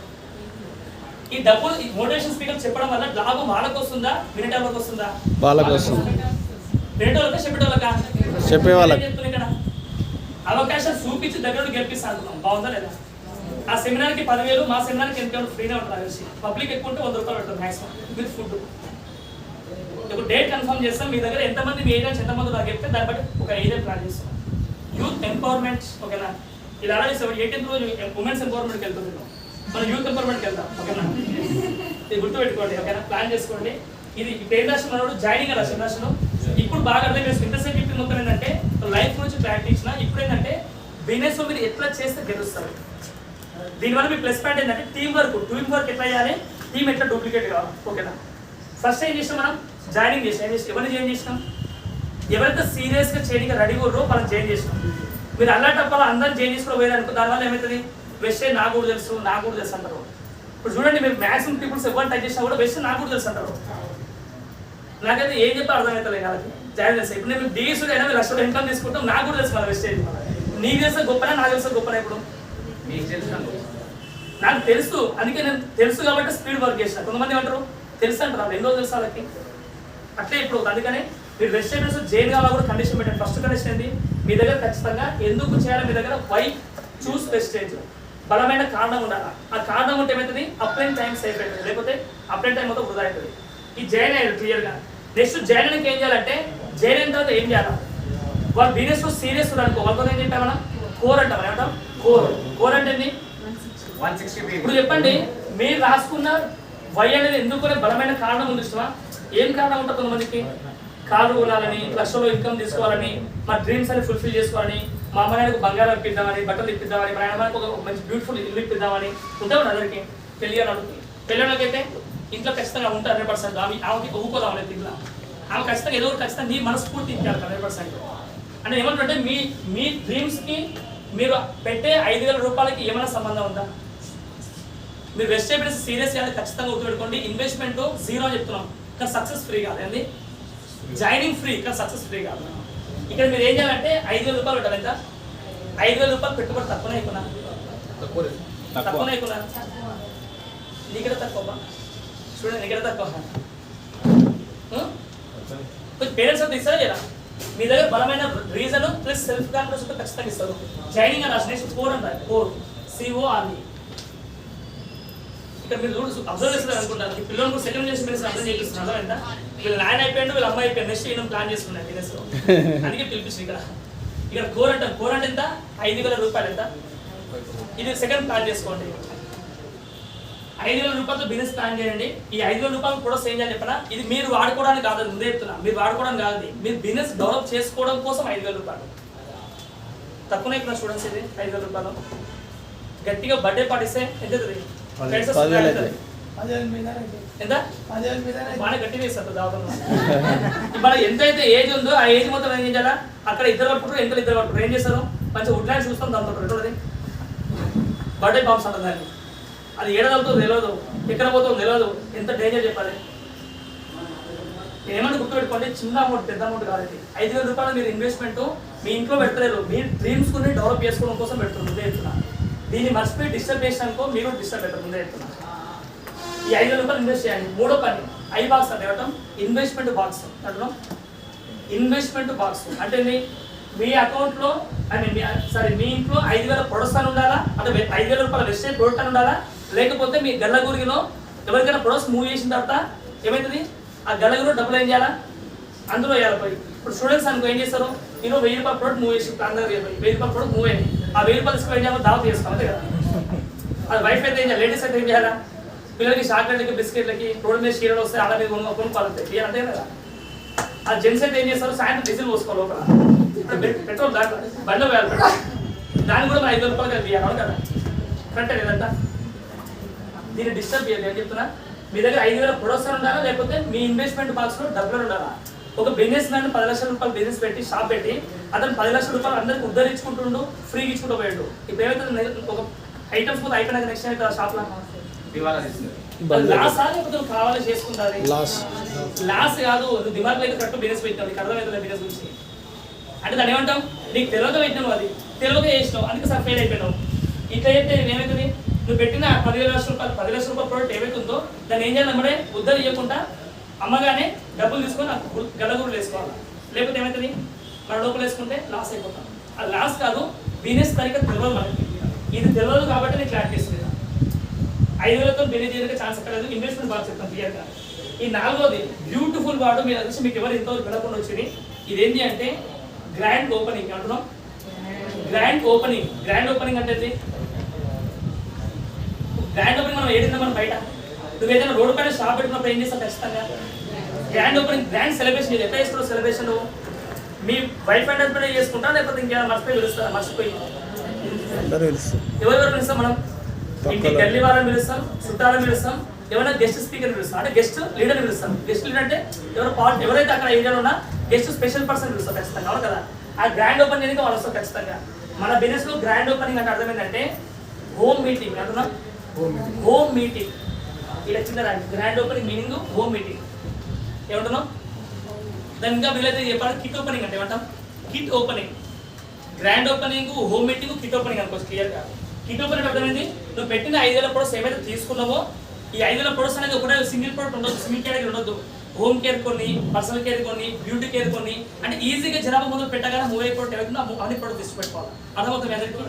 ఈ డబ్బులు ఈ మోటివేషన్ స్పీకర్ చెప్పడం వల్ల లాభం వాళ్ళకి వస్తుందా వినేటోళ్ళకి వస్తుందా వాళ్ళకి వస్తుంది వినేటోళ్ళకా చెప్పేటోళ్ళకా చెప్పేవాళ్ళకి చెప్తున్నా ఇక్కడ అవకాశాలు చూపించి దగ్గర గెలిపిస్తా అంటున్నాం బాగుందా లేదా ఆ సెమినార్కి 10,000 మా సెమినార్కి ఎంత ఫ్రీనే ఉంటుంది కలిసి పబ్లిక్ ఎక్కువ ఉంటే ₹100 పెడతాం మ్యాక్సిమం విత్ ఫుడ్ ఇప్పుడు డేట్ కన్ఫర్మ్ చేస్తాం మీ దగ్గర ఎంతమంది మీ ఏజెంట్స్ ఎంతమంది నాకు చెప్తే దాన్ని బట్టి ఒక ఏరియా ప్లాన్ చేస్తాం యూత్ ఎంపవర్మెంట్ ఓకేనా ఇది అలాగే 18th రోజు ఉమెన్స్ ఎంపవర్మెంట్కి వెళ్తుంది మనం యూత్ ఎంపవర్మెంట్కి వెళ్దాం ఓకేనా ఇది గుర్తుపెట్టుకోండి ఓకేనా ప్లాన్ చేసుకోండి ఇది ఇప్పుడు ఏం రాష్ట్రం మనోడు జాయినింగ్ రాష్ట్రం రాష్ట్రం ఇప్పుడు బాగా అర్థం చేసుకుని ఇంటర్సెప్ట్ చెప్పింది మొత్తం ఏంటంటే లైఫ్ గురించి క్లారిటీ ఇచ్చిన ఇప్పుడు ఏంటంటే బిజినెస్ మీరు ఎట్లా చేస్తే గెలుస్తారు దీనివల్ల మీ ప్లస్ పాయింట్ ఏంటంటే టీం వర్క్ ఎట్లా చేయాలి టీం ఎట్లా డూప్లికేట్ కావాలి ఓకేనా ఫస్ట్ ఏం చేసినాం మనం జాయినింగ్ చేసాం ఎవరిని జాయిన్ చేసినాం ఎవరైతే సీరియస్గా చేయడానికి రెడీ ఉన్నారో వాళ్ళని జాయిన్ చేసినాం మీరు అల్లాటప్పల అందరిని జాయిన్ చేసుకోవడం పోయారనుకో దానివల్ల ఏమవుతుంది వెస్టే నాకు కూడా తెలుసు అంటారు ఇప్పుడు చూడండి మీరు మ్యాక్సిమం పీపుల్స్ ఎవరు టచ్ చేసినా కూడా వెస్ట్ నాకు కూడా తెలుసు అంటారు నాకైతే ఏం చెప్పి అర్థమవుతలే కాబట్టి జాయిన్ చేస్తాను ఇప్పుడు నేను డీస్ 80,00,000 ఇన్కమ్ తీసుకుంటాం నాకు కూడా తెలుసు మన వెస్టేజ్ నీకు తెలిసే గొప్పనా నాకు తెలిసే గొప్పనా ఇప్పుడు నాకు తెలుసు అందుకే నేను తెలుసు కాబట్టి స్పీడ్ వర్క్ చేసిన కొంతమంది ఏమంటారు తెలుసు అంటారు 2 రోజులు తెలుసు వాళ్ళకి అట్లే ఇప్పుడు అందుకనే మీరు వెజిటేబుల్స్ జైన్ కావాలా కూడా కండిషన్ పెట్టండి ఫస్ట్ కండిషన్ ఏంటి మీ దగ్గర ఖచ్చితంగా ఎందుకు చేయాలి మీ దగ్గర వై చూస్ వెస్టేజ్ బలమైన కారణం ఉండాలి ఆ కారణం ఉంటే ఏమవుతుంది అప్లైన్ టైం సేఫ్ అవుతుంది లేకపోతే అప్లైన్ టైం మొత్తం వృధా అవుతుంది ఈ జైన్ అయ్యారు క్లియర్గా నెక్స్ట్ జైన్ ఏం చేయాలంటే జైన్ అయిన తర్వాత ఏం చేయాలి వాళ్ళు బిజినెస్ సీరియస్ అనుకో వాళ్ళతో ఏం చెప్పాం మనం కోర్ అంటాం ఏమంటాం కోర్ అంటే ఏంటి 160 ఇప్పుడు చెప్పండి మీరు రాసుకున్న వై అనేది ఎందుకు బలమైన కారణం ఉంది ఇష్టమా ఏం కారణం ఉంటుంది కొంతమందికి కారు కొనాలని లక్షలో ఇన్కమ్ తీసుకోవాలని మా డ్రీమ్స్ అని ఫుల్ఫిల్ చేసుకోవాలని మా అమ్మాయికి బంగారం ఇప్పిద్దామని బట్టలు ఇప్పిద్దామని మా అమ్మాయికి ఒక మంచి బ్యూటిఫుల్ ఇల్లు ఇప్పిద్దామని ఉంటామని అందరికీ పెళ్లి అని అడుగుతుంది పెళ్ళిళ్ళకైతే ఇంట్లో ఖచ్చితంగా ఉంటారు 100% ఆమెకి ఒప్పుకోదాం ఇంట్లో ఆమె ఖచ్చితంగా ఏదో ఖచ్చితంగా నీ మనస్ఫూర్తి ఇచ్చారు 100% అంటే ఏమంటుంటే మీ డ్రీమ్స్కి మీరు పెట్టే ₹5,000 ఏమైనా సంబంధం ఉందా మీరు వెజిటేబుల్స్ సీరియస్ చేయాలి ఖచ్చితంగా గుర్తుపెట్టుకోండి ఇన్వెస్ట్మెంట్ 0 అని చెప్తున్నాం కానీ సక్సెస్ ఫ్రీ కాదు ఏంది జాయినింగ్ ఫ్రీ కానీ సక్సెస్ ఫ్రీ కాదు ఇక్కడ మీరు ఏం చేయాలంటే ₹5,000 పెట్టాలి ఎంత ₹5,000 పెట్టుబడి తక్కువనే ఎక్కువ నీకెడ తక్కువ చూడండి నీకెడ తక్కువ పేరెంట్స్ అంతా ఇస్తారా లేదా మీ దగ్గర బలమైన రీజన్ ప్లస్ సెల్ఫ్ కాన్ఫిడెన్స్ ఉంటే ఖచ్చితంగా ఇస్తారు జాయినింగ్ అని రాసి నెక్స్ట్ కోర్ అంటారు కోర్ CORE ఇక్కడ మీరు అబ్జర్వ్ చేస్తున్నారు అనుకుంటారు ఈ పిల్లలకు సెకండ్ చేసి మీరు అర్థం చేపిస్తున్నారు ఎంత వీళ్ళు ల్యాండ్ అయిపోయింది వీళ్ళు అమ్మాయి అయిపోయింది నెక్స్ట్ ఈయన ప్లాన్ చేసుకున్నాను బిజినెస్ లో అందుకే పిలిపించింది ఇక్కడ కోర్ అంటే ఎంత ₹5,000 ఎంత ఇది సెకండ్ ప్లాన్ చేసుకోండి ₹5,000 బిజినెస్ ప్లాన్ చేయండి ఈ ₹5,000 కూడా సేమ్ చేయాలి చెప్పనా ఇది మీరు వాడుకోవడానికి కాదు ముందే చెప్తున్నా మీరు వాడుకోవడానికి కాదు మీరు బిజినెస్ డెవలప్ చేసుకోవడం కోసం ₹5,000 తక్కువనే ఇక్కడ స్టూడెంట్స్ ఇది ₹5,000 గట్టిగా బర్త్డే పాటిస్తే ఎంత ఎంత బాగా గట్టిగా ఇస్తారు దాదాపు ఇప్పుడు ఎంతైతే ఏజ్ ఉందో ఆ ఏజ్ మొత్తం ఏం చేయాలా అక్కడ ఇద్దరు పట్టుకుంటారు ఎంత ఇద్దరు పట్టుకుంటారు ఏం చేస్తారు మంచిగా వుడ్ ల్యాండ్ చూస్తాం దాంతో రెండోది బర్త్డే బాంబ్స్ అంటారు దాన్ని అది ఏడదవుతుందో తెలియదు ఎక్కడ పోతుందో తెలియదు ఎంత డేంజర్ చెప్పాలి ఏమన్నా గుర్తుపెట్టుకోండి, చిన్న అమౌంట్ పెద్ద అమౌంట్ కాదు ఇది. 5,000 రూపాయలు మీరు ఇన్వెస్ట్మెంట్ మీ ఇంట్లో పెడతలేరు, మీ డ్రీమ్స్ ని డెవలప్ చేసుకోవడం కోసం పెడుతున్నారు ముందే చెప్తున్నా. దీన్ని మర్చిపోయి డిస్టర్బ్ చేసినాకో మీరు డిస్టర్బ్ అవుతారు ముందే చెప్తున్నా. ఈ 5,000 రూపాయలు ఇన్వెస్ట్ చేయండి. మూడో పని ఐ బాక్స్ అంటే ఏమంటాం, ఇన్వెస్ట్మెంట్ బాక్స్ అంటున్నాం. ఇన్వెస్ట్మెంట్ బాక్స్ అంటే మీ అకౌంట్లో మీ ఇంట్లో 5,000 ప్రొడక్ట్స్ అని ఉండాలా, అంటే 5,000 రూపాయల వెస్టేజ్ ప్రొడక్ట్ అని ఉండాలా, లేకపోతే మీ గల్లగురిలో ఎవరికైనా ప్రొడక్ట్స్ మూవ్ చేసిన తర్వాత ఏమవుతుంది, ఆ గల్లగురిలో డబ్బులు ఏం చేయాలా, అందులో వేయాలి పోయి. ఇప్పుడు స్టూడెంట్స్ అనుకో ఏం చేస్తారు, నేను 1,000 రూపాయల ప్రొడక్ట్ మూవ్ చేసి అందరూ 1,000 రూపాయల ప్రొడక్ట్ మూవ్ అయ్యింది, ఆ 1,000 రూపాయలు తీసుకుని ఏం చేయాలి, దావత్ చేసుకోవాలి అంతే కదా. అది వైఫ్ అయితే ఏం చేయాలి, లేడీస్ అయితే ఏం చేయాలా, పిల్లలకి చాక్లెట్లకి బిస్కెట్లకి రోడ్డు మీద చీరలు వస్తే ఆడ మీద కొనుక్కోవాలి అంతే కదా. ఆ జెంట్స్ అయితే ఏం చేస్తారు, సాయంత్రం డీజిల్ పోసుకోవాలి లోపల, పెట్రోల్ దాంట్లో బండిలో వేయాలి పెట్రోల్, దాన్ని కూడా 5,000 రూపాయలు కలిపి ఇవ్వాలి కదా, కరెక్టే లేదంతా. దీన్ని డిస్టర్బ్ చేయాలి అని చెప్తున్నా. మీ దగ్గర 5,000 ప్రొడక్ట్స్ ఉండాలా, లేకపోతే మీ ఇన్వెస్ట్మెంట్ బాక్స్లో డబ్బులు ఉండాలా. ఒక బిజినెస్ మ్యాన్ 10 లక్షల రూపాయలు బిజినెస్ పెట్టి షాప్ పెట్టి అతను 10 లక్షల రూపాయలు అందరికి ఉద్ధరించుకుంటుండు, ఫ్రీగా ఇచ్చుకుంటూ పోయాడు. ఇప్పుడు ఏమైతే ఒక ఐటమ్స్ కూడా అయిపోయినాక నెక్స్ట్ అయితే షాప్లో లాస్ లేకపోతే కావాలి చేసుకుంటారు, లాస్ కాదు. నువ్వు దిమాగ్ అయితే కరెక్ట్ బిజినెస్ పెట్టినావు, నీకు అర్థమవుతుంది బిజినెస్ గురించి. అంటే దాన్ని ఏమంటాం, నీకు తెలియక పెట్టినావు, అది తెలియక చేసినావు, అందుకే సార్ ఫెయిల్ అయిపోయినావు. ఇట్లా అయితే ఏమవుతుంది, నువ్వు పెట్టిన 10,000 రూపాయలు 10 లక్షల రూపాయల ప్రోడక్ట్ ఏమైతుందో దాన్ని ఏం చేయాలి, అమ్మడే ఉద్దరు ఇవ్వకుండా అమ్మగానే డబ్బులు తీసుకొని గల్లగురులు వేసుకోవాలి. లేకపోతే ఏమవుతుంది, మన డబ్బులు వేసుకుంటే లాస్ అయిపోతాం. అది లాస్ కాదు, బిజినెస్ తరిగా తెలియదు మనకి, ఇది తెలియదు కాబట్టి నేను క్లారిటీ ఇస్తుంది. 5,000తో బిజినెస్ చేయడానికి ఛాన్స్ అక్కర్లేదు. ఇన్వెస్ట్మెంట్ బాగా చెప్తాను క్లియర్గా. ఈ 4వది బ్యూటిఫుల్ వాడు, మీరు వచ్చి మీకు ఎవరు ఇంతవరకు వెళ్ళకుండా వచ్చింది, ఇదేంటి అంటే గ్రాండ్ ఓపెనింగ్ అంటున్నాం. గ్రాండ్ ఓపెనింగ్, గ్రాండ్ ఓపెనింగ్ అంటే గ్రాండ్ ఓపెనింగ్ మనం ఏదైనా మనం బయట నువ్వు ఏదైనా రోడ్డు పైన షాప్ పెట్టినప్పుడు ఏం చేస్తావు ఖచ్చితంగా గ్రాండ్ ఓపెనింగ్, గ్రాండ్ సెలబ్రేషన్. ఎట్లా చేస్తున్నావు celebration, me wife and husband చేసుకుంటా, లేకపోతే ఇంకేమైనా మర్చిపోయి పిలుస్తారా, మర్చిపోయి ఎవరెవరు పిలుస్తాం మనం, ఇంటి గల్లీ వాళ్ళని పిలుస్తాం, చుట్టాలను పిలుస్తాం, ఏమైనా గెస్ట్ స్పీకర్ పిలుస్తాం, అంటే గెస్ట్ లీడర్ పిలుస్తాం. గెస్ట్ లీడర్ అంటే ఎవరైతే అక్కడ ఏరియాలో ఉన్నా గెస్ట్ స్పెషల్ పర్సన్ పిలుస్తాం ఖచ్చితంగా, అవును కదా. ఆ గ్రాండ్ ఓపెన్ చేయడానికి వాళ్ళు వస్తారు ఖచ్చితంగా. మన బిజినెస్ లో గ్రాండ్ ఓపెనింగ్ అంటే అర్థం ఏంటంటే హోమ్ మీటింగ్ అంటున్నా. హోమ్ మీటింగ్ ఇలా చిన్న grand opening meaning home meeting ఏమంటున్నాం. దాని ఇంకా వీళ్ళైతే చెప్పాలి కిట్ ఓపెనింగ్ అంటే ఏమంటాం, kit opening. Grand opening, home meeting, kit opening అనుకోవచ్చు క్లియర్గా. కిట్ ఓపెనింగ్ అర్థమైంది, నువ్వు పెట్టిన 5,000 ప్రొడక్ట్స్ ఏమైతే తీసుకున్నావో ఈ 5,000 ప్రొడక్ట్స్ అనేది ఒకటే సింగిల్ ప్రొడక్ట్ ఉండదు, సింగిల్ కేటగిరీ ఉండదు. హోమ్ కేర్ కొన్ని, పర్సనల్ కేర్ కొన్ని, బ్యూటీ కేర్ కొన్ని, అంటే ఈజీగా జనాభా మొదలు పెట్టగానే మూవ్ అయ్యే ప్రోడక్ట్ ఏమైతుందో అన్ని ప్రోడక్ట్ తీసి పెట్టుకోవాలి. అర్థమవుతుంది అందరికీ,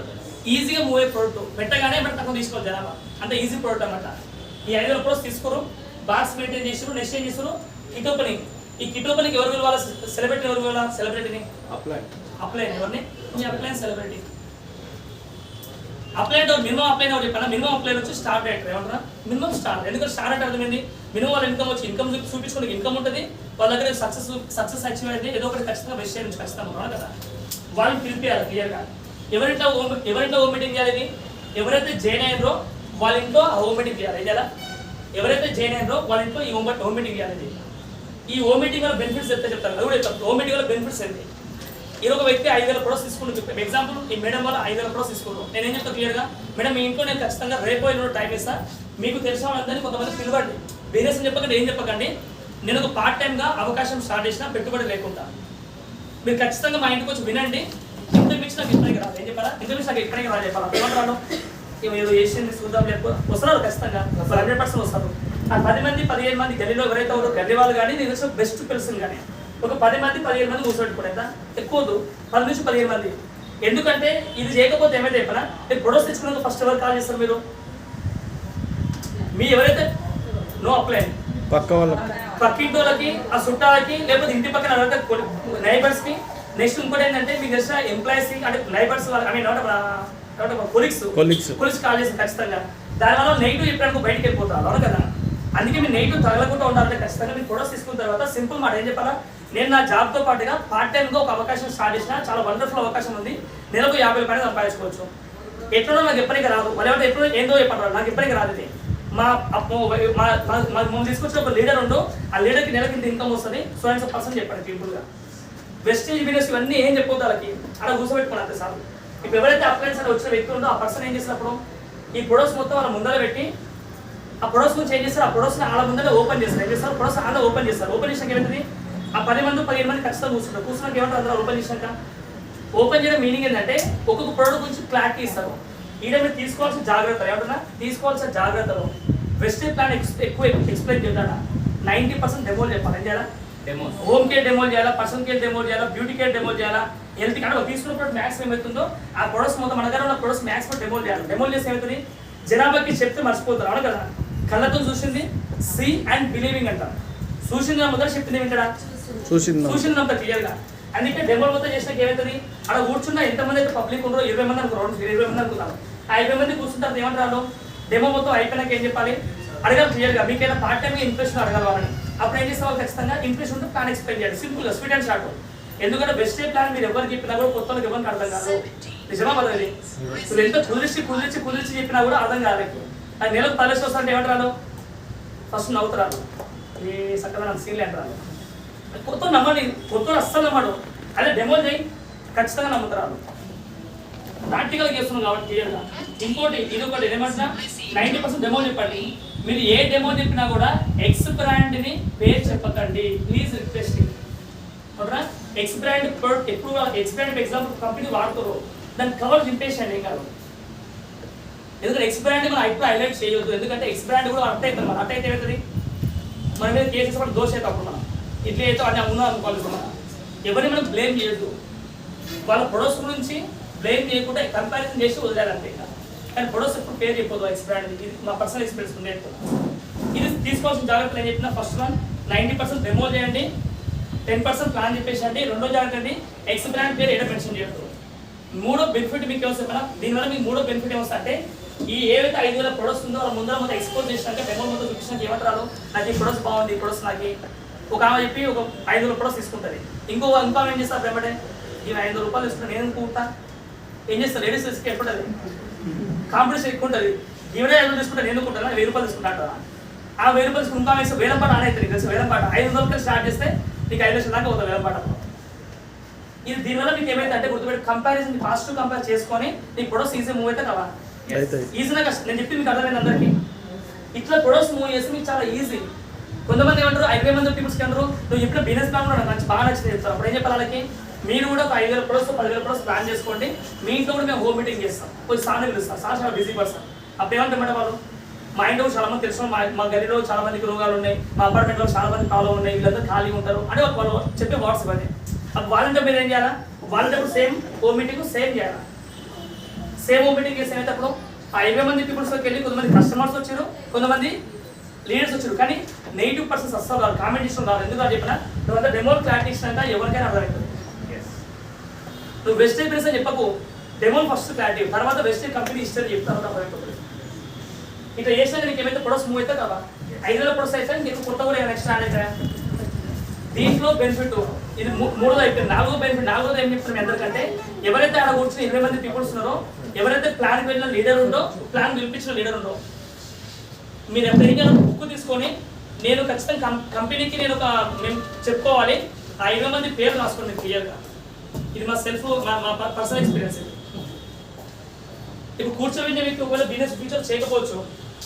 ఈజీగా మూవ్ అయ్యే ప్రోడక్ట్ పెట్టగానే బట్ తక్కువ తీసుకోవాలి జనాభా, అంటే ఈజీ ప్రోడక్ట్ అనమాట. ఈ 5,000 ప్రొడక్ట్స్ తీసుకోరు, బాక్స్ మెయింటైన్ చేసారు, నెక్స్ట్ ఏం చేస్తారు కిట్ ఓపెనింగ్. ఈ కిట్ ఓపెనింగ్ ఎవరు పిలవాలి, సెలబ్రిటీ ఎవరు పిలవాలి, సెలబ్రిటీని అప్లైన్, ఎవరిని మీ upline celebrity. Upline minimum upline ఎవరు చెప్పాను, మినిమం అప్లైన్ వచ్చి స్టార్ డైరెక్టర్ ఏమంటారా, మినిమం స్టార్. ఎందుకంటే స్టార్ అంటే అర్థమైంది, మినిమం వాళ్ళ ఇన్కమ్ వచ్చి ఇన్కమ్ చూపించుకోవడానికి ఇన్కమ్ ఉంటుంది, వాళ్ళ దగ్గర సక్సెస్ అచీవ్ అయితే ఏదో ఒకటి ఖచ్చితంగా బెస్ట్ చేయడం ఖచ్చితంగా కదా. వాళ్ళని పిలిపియాలి క్లియర్గా. ఎవరింట్లో హోమ్ మీటింగ్ చేయాలి, ఎవరైతే జాయిన్ అయ్యారో వాళ్ళ ఇంట్లో హోమ్ మీటింగ్ చేయాలి. ఏం చేయాలా, ఎవరైతే జాయిన్ అయ్యారో వాళ్ళ ఇంట్లో ఈ హోమ్ మీటింగ్ చేయాలి. ఈ హోమ్ మీటింగ్ వల్ల బెనిఫిట్స్ చెప్తే చెప్తారు, అది కూడా చెప్తాను. హోమ్ మీటింగ్ వల్ల బెనిఫిట్స్ ఏంటి, ఈ ఒక వ్యక్తి 5,000 ప్రొడక్ట్స్ తీసుకుంటాను ఎగ్జాంపుల్, ఈ మేడం వల్ల 5,000 ప్రొడక్ట్స్ తీసుకుంటాను. నేను ఏం చెప్తాను క్లియర్గా, మేడం మీ ఇంట్లో నేను ఖచ్చితంగా రేపు టైం ఇస్తాను, మీకు తెలిసిన వాళ్ళందరినీ కొంతమంది పిలవండి. బిజినెస్ చెప్పకండి, ఏం చెప్పకండి, నేను ఒక పార్ట్ టైంగా అవకాశం స్టార్ట్ చేసిన పెట్టుబడి లేకుండా మీరు ఖచ్చితంగా మా ఇంటికి వచ్చి వినండి. ఇంటర్వ్యూస్ నాకు ఇప్పటికి రాదు, ఏం చెప్పాలా, ఇంటర్వ్యూస్ నాకు ఇప్పటికీ రాదు చెప్పాలి. ఏమంటాను, ఏదో చేసింది చూద్దాం, లేకపోతే వస్తున్నారు ఖచ్చితంగా 100% వస్తారు. ఆ 10 మంది 15 మంది గల్లీలో ఎవరైతే ఉన్నారో గల్లీ వాళ్ళు కానీ నేను బెస్ట్ పర్సన్ కానీ ఒక 10 మంది 15 మంది కూర్చోబెట్టుకోండి, ఎక్కువ 10 నుంచి 15 మంది. ఎందుకంటే ఇది చేయకపోతే ఏమైతే చెప్పనా, మీరు ప్రొడక్ట్స్ తెచ్చుకున్నాక ఫస్ట్ ఎవరు కాల్ చేస్తారు, మీరు మీ ఎవరైతే నో అప్లైన్ పక్కింటి వాళ్ళకి, ఆ చుట్టాలకి, లేకపోతే ఇంటి పక్కన ఎవరైతే నైబర్స్కి. నెక్స్ట్ ఇంకోటి ఏంటంటే మీకు తెలిసిన ఎంప్లాయీస్ అంటే నైబర్స్ కొలిక్స్ కాల్ చేస్తారు ఖచ్చితంగా. దానివల్ల నెగిటివ్ చెప్పడానికి బయటకు వెళ్ళిపోతారు, అవును కదా. అందుకే మీరు నెగిటివ్ తగలకుండా ఉండాలంటే ఖచ్చితంగా మీరు ప్రొడక్ట్స్ తీసుకున్న తర్వాత సింపుల్ మాట ఏం చెప్పాలా, నేను నా జాబ్తో పాటుగా పార్ట్ టైంగా ఒక అవకాశం స్టార్ట్ చేసిన, చాలా వండర్ఫుల్ అవకాశం ఉంది, నెలకు 50 రూపాయలు సంపాదించుకోవచ్చు. ఎట్లా నాకు ఎప్పటికీ రాదు, వాళ్ళు ఎవరైతే ఎప్పుడు ఏందో చెప్పారు, నాకు ఎప్పటికీ రాదు. ఇది మనం తీసుకొచ్చిన ఒక లీడర్ ఉండు, ఆ లీడర్కి నెలకి ఇంత ఇన్కమ్ వస్తుంది, సో అండ్ సో పర్సన్ చెప్పండి సింపుల్గా. వెస్టేజ్ బిజినెస్ ఇవన్నీ ఏం చెప్పొద్దు వాళ్ళకి, అలా కూర్చోబెట్టుకోండి అంతే సార్. ఇప్పుడు ఎవరైతే అప్లైన్స్ అని వచ్చిన వ్యక్తి ఉందో ఆ పర్సన్ ఏం చేసినప్పుడు ఈ ప్రొడక్ట్స్ మొత్తం వాళ్ళ ముందర పెట్టి ఆ ప్రొడక్ట్స్ గురించి ఏం చేస్తారు, ఆ ప్రొడక్ట్స్ ఆళ్ళ ముందర ఓపెన్ చేస్తారు. ఏం చేస్తారు, ప్రొడక్ట్స్ ఆళ్ళ ఓపెన్ చేస్తారు. ఓపెన్ చేసినాక ఏమవుతుంది, ఆ 10 మంది 15 మంది ఖచ్చితంగా కూర్చుంటారు. కూర్చున్నాక ఏమంటారు అందరూ ఓపెన్ చేసినాక, ఓపెన్ చేయడం మీనింగ్ ఏంటంటే ఒక్కొక్క ప్రోడక్ట్ గురించి క్లారిటీ ఇస్తారు. ఈడ మీరు తీసుకోవాల్సిన జాగ్రత్తలు ఏమంటున్నా, తీసుకోవాల్సిన జాగ్రత్తలు వెస్టేజ్ ప్లాన్ ఎక్కువ ఎక్స్ప్లెయిన్ చేద్దాడా. 90% డెమోలు చెప్పాలి. ఏం చేయాలా, హోమ్ కేర్ డెమోలు చేయాలా, పర్సనల్ కేర్ డెమోలు చేయాలా, బ్యూటీ కేర్ డెమోలు చేయాలా, హెల్త్ అంటే తీసుకున్న ప్రోడక్ట్ మ్యాక్సిమం ఏమవుతుందో ఆ ప్రొడక్ట్స్ మొత్తం మన దగ్గర ఉన్న ప్రొడక్ట్స్ మ్యాక్సిమం డెమోలు చేయాలి. డెమోలు చేస్తే ఏమవుతుంది, జనాభాకి చెప్తే మర్చిపోతారు. అవును కదా, కళ్ళతో చూసింది సీ అండ్ బిలీవింగ్ అంటారు. చూసింది మొదలు చెప్పింది వింటాడా, చూసింది అంత క్లియర్గా. అందుకే డెమోలు మొత్తం చేసినాక ఏమవుతుంది, అక్కడ కూర్చున్న ఎంతమంది అయితే పబ్లిక్ ఉండరో 20 మంది అనుకున్నారు, 20 మంది అనుకున్నారు. ఆ 20 మంది కూర్చుంటారు. ఏమంటారు, డెమో మొత్తం అయిపోయినాక ఏం చెప్పాలి, అడగాలి క్లియర్గా. మీకైనా పార్ట్ టైంగా ఇంప్రెషన్ అడగాలి వాళ్ళని. అప్పుడు ఏం చేస్తే వాళ్ళు ఖచ్చితంగా ఇంప్రెషన్ ఉంటే ప్లాన్ ఎక్స్ప్లెయిన్ చేయాలి. సింపుల్గా స్వీట్ అండ్ షార్ట్. ఎందుకంటే బెస్ట్ ప్లాన్ మీరు ఎవరికి చెప్పినా కూడా కొత్త వాళ్ళకి ఎవరికి అర్థం కాదు. నిజమా బదలి, నువ్వు ఎంత కుదిరించి చెప్పినా కూడా అర్థం కాలేదు. అది నెలకు తలసి వస్తుంటే ఏమంటారు, ఫస్ట్ నవ్వుతారు, ఈ చక్కగా సీన్లు అంటారు. కొత్త నమ్మని, కొత్త అస్సలు నమ్మడు. అదే డెమో చేయి ఖచ్చితంగా నమ్ముతారు. ప్రాక్టికల్గా చేస్తున్నాం కాబట్టి క్లియర్గా. ఇంకోటి ఇది ఒకటి ఏమంటున్నా, 90% డెమో చెప్పండి. మీరు ఏ డెమో చెప్పినా కూడా ఎక్స్ బ్రాండ్ని పేరు చెప్పకండి, please requesting. X brand product ఎప్పుడు ఎక్స్ బ్రాండ్ ఎగ్జాంపుల్ కంపెనీ వాడుతారు, దాన్ని కవర్ చింపేసేయండి ఏం కాదు. ఎందుకంటే ఎక్స్ బ్రాండ్ మనం ఇప్పుడు హైలైట్ చేయొద్దు. ఎందుకంటే ఎక్స్ బ్రాండ్ కూడా అట్ట అవుతుంది. మన అట్ట అయితే ఏమవుతుంది, మన మీద కేసెస్ కూడా దోష అవుతాం. అప్పుడు మనం ఇట్లా అయితే అన్నీ ఉన్నాం అనుకోవాలి. మనం ఎవరిని మనం బ్లేమ్ చేయొద్దు. వాళ్ళ ప్రొడక్ట్స్ గురించి బ్లేమ్ చేయకుండా కంపారిజన్ చేసి వదిలేదంటే. కానీ ప్రొడక్ట్స్ ఎప్పుడు పేరు చెప్పొద్దు ఎక్స్ బ్రాండ్. ఇది మా పర్సనల్ ఎక్స్పీరియన్స్ ఉంది. ఇది తీసుకోవాల్సిన జాగ్రత్తలు ఏం చెప్పినా, ఫస్ట్ వన్ 90% డెమో చేయండి, 10% ప్లాన్ చెప్పేసి. రెండో జాగ్రత్త అండి, ఎక్స్ బ్రాండ్ పేరు ఏదో మెన్షన్ చేయొద్దు. మూడో బెనిఫిట్ మీకు ఏమొస్తుంది, దీనివల్ల మీకు మూడో బెనిఫిట్ ఏమొస్తుంది అంటే, ఈ ఏవైతే 5,000 ప్రొడక్ట్స్ ఉందో వాళ్ళ ముందర మొత్తం ఎక్స్పోజ్ చేసినాక డెమో మొత్తం చూపించినాక ఏమంటారు, నాకు ఈ ప్రొడక్ట్స్ బాగుంది, ఈ ప్రొడక్ట్స్ నాకు ఒక ఆమె చెప్పి ఒక 5,000 ప్రొడక్ట్స్ తీసుకుంటుంది. ఇంకా ఏం చేస్తారు, వెంబడే నేను 500 రూపాయలు తీసుకుంటాను, నేను అనుకుంటా ఏం చేస్తాను, లేడీస్ తీసుకు ఎప్పుడది కాంపిటీషన్ ఎక్కువ ఉంటుంది. ఈవిడే 500 తీసుకుంటా, నేను అనుకుంటాను 1000 రూపాయలు తీసుకుంటా కదా. ఆ 1000 రూపాయలు తీసుకుని ఇంకా వేస్తే వేలం పాట అనేది తెలుసు. వేలం పాట 500 రూపాయలు స్టార్ట్ చేస్తే నీకు 5 లక్షల దాకా అవుతుంది వేలం పాట. ఇది దీనివల్ల మీకు ఏమైతే అంటే గుర్తుపెట్టి కంపారిజన్ పాజిటివ్ కంపేర్ చేసుకొని నీకు ప్రొడక్ట్స్ ఈజీ మూవ్ అయితే కదా, ఈజీగా కష్టం. నేను చెప్పి మీకు అర్థమైంది అందరికీ. ఇట్లా ప్రొడక్ట్స్ మూవ్ చేస్తే మీకు చాలా ఈజీ. కొంతమంది ఏమంటారు, 5,000 మంది పీపుల్స్కి అంటారు నువ్వు ఇప్పుడు బిజినెస్ ప్లాన్ కూడా నాకు బాగా నచ్చింది చెప్తారు. అప్పుడు ఏం చెప్పాలి వాళ్ళకి, మీరు కూడా ఒక 5,000 ప్రొడక్ట్స్ 10,000 ప్రొడక్ట్స్ ప్లాన్ చేసుకోండి. మీ ఇంట్లో కూడా మేము హోమ్ మీటింగ్ చేస్తాం. కొంచెం సార్ని పిలుస్తాం, సార్ చాలా బిజీ పర్సన్. అప్పుడు ఏమంటారు వాళ్ళు, మా ఇంట్లో చాలా మంది తెలుసు, మా గదిలో చాలా మందికి రోగాలు ఉన్నాయి, మా అపార్ట్మెంట్లో చాలా మంది ప్రాబ్లం ఉన్నాయి, వీళ్ళందరూ ఖాళీగా ఉంటారు అని వాళ్ళు చెప్పే వాట్సాప్ అది. అప్పుడు వాళ్ళంటే మీరు ఏం చేయాలా, వాళ్ళంటే సేమ్ హోమ్ మీటింగ్ సేమ్ చేయాలా. సేమ్ హోమ్ మీటింగ్ చేస్తే ఏమైతే ఆ 20 మంది పీపుల్స్లోకి వెళ్ళి కొంతమంది కస్టమర్స్ వచ్చారు, కొంతమంది లీడర్స్ వచ్చారు. కానీ -% అస్సలు వాళ్ళు కామెంట్ ఇష్టం రాదు. ఎందుకు చెప్పినా నువ్వు డెమో క్లారిటీ ఇచ్చినాక ఎవరికైనా అర్థమవుతుంది. నువ్వు వెస్టేజ్ ప్లేస్ అని చెప్పకు, డెమో ఫస్ట్ క్లారిటీ, తర్వాత వెస్టేజ్ కంపెనీ హిస్టరీ చెప్తాను అర్థమవుతుంది. ఇట్లా చేసినాక నీకు ఏమైతే ప్రొడక్ట్స్ మూవ్ అవుతాయి కదా, 5,000 ప్రొడక్ట్స్ అయితే నీకు కొత్త కూడా ఏమైనా ఎక్స్ట్రా యాడ్ అవుతాయా. దీంట్లో బెనిఫిట్ ఇది మూడోది అయిపోయింది. నాలుగోది ఏం చెప్తున్నాం అందరికంటే, ఎవరైతే ఆడ కూర్చుని 20 మంది పీపుల్స్ ఉన్నారో, ఎవరైతే ప్లాన్కి వెళ్ళిన లీడర్ ఉందో, ప్లాన్ పిలిపించిన లీడర్ ఉందో, మీరు ఎప్పుడైనా బుక్ తీసుకొని నేను ఖచ్చితంగా కంపెనీకి నేను మేము చెప్పుకోవాలి, ఆ 20 మంది పేరు రాసుకోండి క్లియర్గా. ఇది మా సెల్ఫ్ మా పర్సనల్ ఎక్స్పీరియన్స్. ఇది ఇప్పుడు కూర్చోబెట్టిన వ్యక్తి ఒకవేళ బిజినెస్ ఫ్యూచర్ చేయకపోవచ్చు,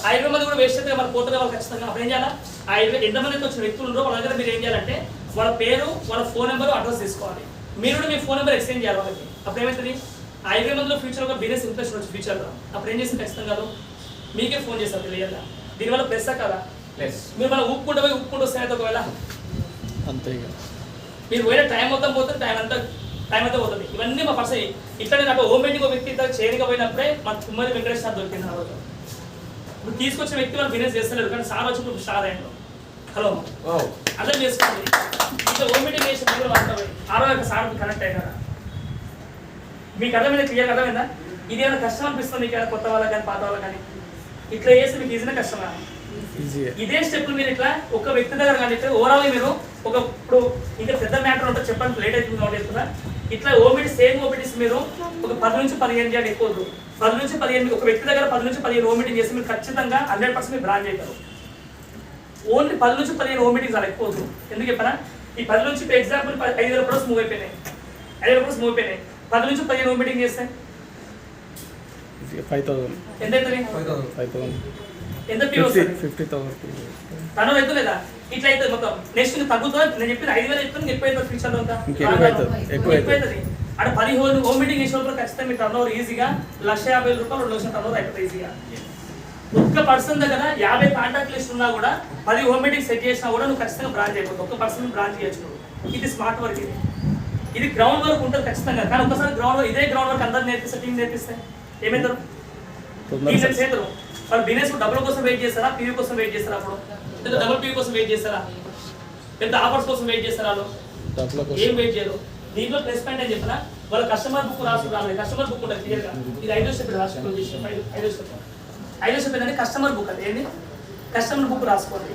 ఆ 20 మంది కూడా వేస్ట్ అయితే వాళ్ళు పోతే వాళ్ళు ఖచ్చితంగా అప్పుడు ఏం చేయాలా, ఆ 20 ఎంతమందికి వచ్చిన వ్యక్తులు ఉన్నారో వాళ్ళ దగ్గర మీరు ఏం చేయాలంటే వాళ్ళ పేరు, వాళ్ళ ఫోన్ నెంబర్, అడ్రస్ తీసుకోవాలి. మీరు కూడా మీ ఫోన్ నెంబర్ ఎక్స్చేంజ్ చేయాలి వాళ్ళకి. అప్పుడు ఏమవుతుంది, ఆ 20 మందిలో ఫ్యూచర్ ఒక బిజినెస్ ఇంట్రెస్ట్ వచ్చి ఫ్యూచర్లో అప్పుడు ఏం చేస్తుంది ఖచ్చితంగా కాదు మీకే ఫోన్ చేస్తారు క్లియర్గా. దీనివల్ల ప్లస్సా కదా, మీరు మనం ఉప్పుకుంటూ వస్తే ఒకవేళ అంతే మీరు పోయిన టైం మొత్తం పోతుంది, టైం అంతా పోతుంది. ఇవన్నీ మా పర్సన్ ఇట్లనే నాకు హోమ్ మీటింగ్ ఒక వ్యక్తి ఇట్లా చేయకపోయినప్పుడే మా కుమ్మరి వెంకటేష్ సార్ దొరికింది ఆ రోజు. ఇప్పుడు తీసుకొచ్చిన వ్యక్తి వాళ్ళు బిజినెస్ చేస్తలేరు, కానీ సార్ వచ్చి ఇప్పుడు స్టార్ అయ్యాడు. హలో అర్థం చేసుకోండి, ఇట్లా హోమ్ మీటింగ్ చేసి మీరు వాడతారు ఆ రోజు సార్ కనెక్ట్ అయినారా. మీకు అర్థమైందా, క్లియర్ అర్థమైందా. ఇది ఏమైనా కష్టం అనిపిస్తుంది మీకు, కొత్త వాళ్ళకి కానీ పాత వాళ్ళకి కానీ. ఇట్లా చేస్తే మీకు ఈజీగా కష్టమా. ఇదే స్టెప్లు మీరు ఇట్లా ఒక వ్యక్తి దగ్గర కానీ ఇట్లా ఓవరాల్ మీరు ఒక ఇప్పుడు ఇంకా పెద్ద మ్యాటర్ ఉంటుంది చెప్పండి, లేట్ అవుతుంది కాబట్టి చెప్తున్నా. ఇట్లా ఓమిటీ సేమ్ ఓమిటీస్ మీరు ఒక 10 నుంచి 15 చేయాలి. ఎక్కువ 10 నుంచి 15 ఒక వ్యక్తి దగ్గర 10 నుంచి 15 ఓమిటింగ్ చేసి మీరు ఖచ్చితంగా 100% మీరు బ్రాండ్ అవుతారు. ఓన్లీ 10 నుంచి 15 ఓమిటింగ్స్ అలా ఎక్కువ. ఎందుకు చెప్పనా, ఈ 10 నుంచి ఎగ్జాంపుల్ 5,000 ప్రొడక్ట్స్ మూవ్ అయిపోయినాయి, 5,000 ప్రొడక్ట్స్ మూవ్ అయిపోయినాయి. 10 నుంచి 15 ఓమిటింగ్ చేస్తే 5,000 ఎంత అవుతుంది, ఎంత పీ వస్తుంది 50,000 టర్న్ అయితే లేదా ఇట్లా అయితే మొత్తం నెక్స్ట్ తగ్గుతుంది. నేను చెప్పింది 5,000 చెప్తాను, ఎక్కువ అవుతుంది ఫ్యూచర్లో ఇంకా ఎక్కువ అవుతుంది. అంటే 10 హోమ్ మీటింగ్ చేసినప్పుడు ఖచ్చితంగా మీ టర్న్ ఓవర్ ఈజీగా 1,50,000 రూపాయలు 2,00,000 టర్న్ ఓవర్ అయిపోతుంది ఈజీగా. ఒక్క పర్సన్ దగ్గర 50 కాంటాక్ట్ లిస్ట్ ఉన్నా కూడా 10 హోమ్ మీటింగ్ సెట్ చేసినా కూడా నువ్వు ఖచ్చితంగా బ్రాంచ్ అయిపోతుంది. ఒక్క పర్సన్ బ్రాంచ్ చేయొచ్చు. ఇది స్మార్ట్ వర్క్. ఇది గ్రౌండ్ వర్క్ ఉంటుంది ఖచ్చితంగా. కానీ ఒకసారి గ్రౌండ్ వర్క్ ఇదే గ్రౌండ్ వర్క్ అందరు నేర్పిస్తే టీం నేర్పిస్తే ఏమవుతారు? చేద్దరు వాళ్ళు బిజినెస్ డబ్బుల కోసం వెయిట్ చేస్తారా, పీవీ కోసం వెయిట్ చేస్తారా? అప్పుడు లేదా డబుల్ పీవీ కోసం వెయిట్ చేస్తారా, లేదా ఆఫర్స్ కోసం వెయిట్ చేస్తారా? వాళ్ళు ఏం వెయిట్ చేయరు. దీంట్లో ప్లస్ పాయింట్ అని చెప్పిన వాళ్ళ కస్టమర్ బుక్ రాసుకురాలి. కస్టమర్ బుక్ ఉంటుంది క్లియర్గా. ఇది 5వ స్టెప్ రాసుకోండి. 5వ స్టెప్ ఏంటంటే కస్టమర్ బుక్. అది ఏంటి? కస్టమర్ బుక్ రాసుకోండి.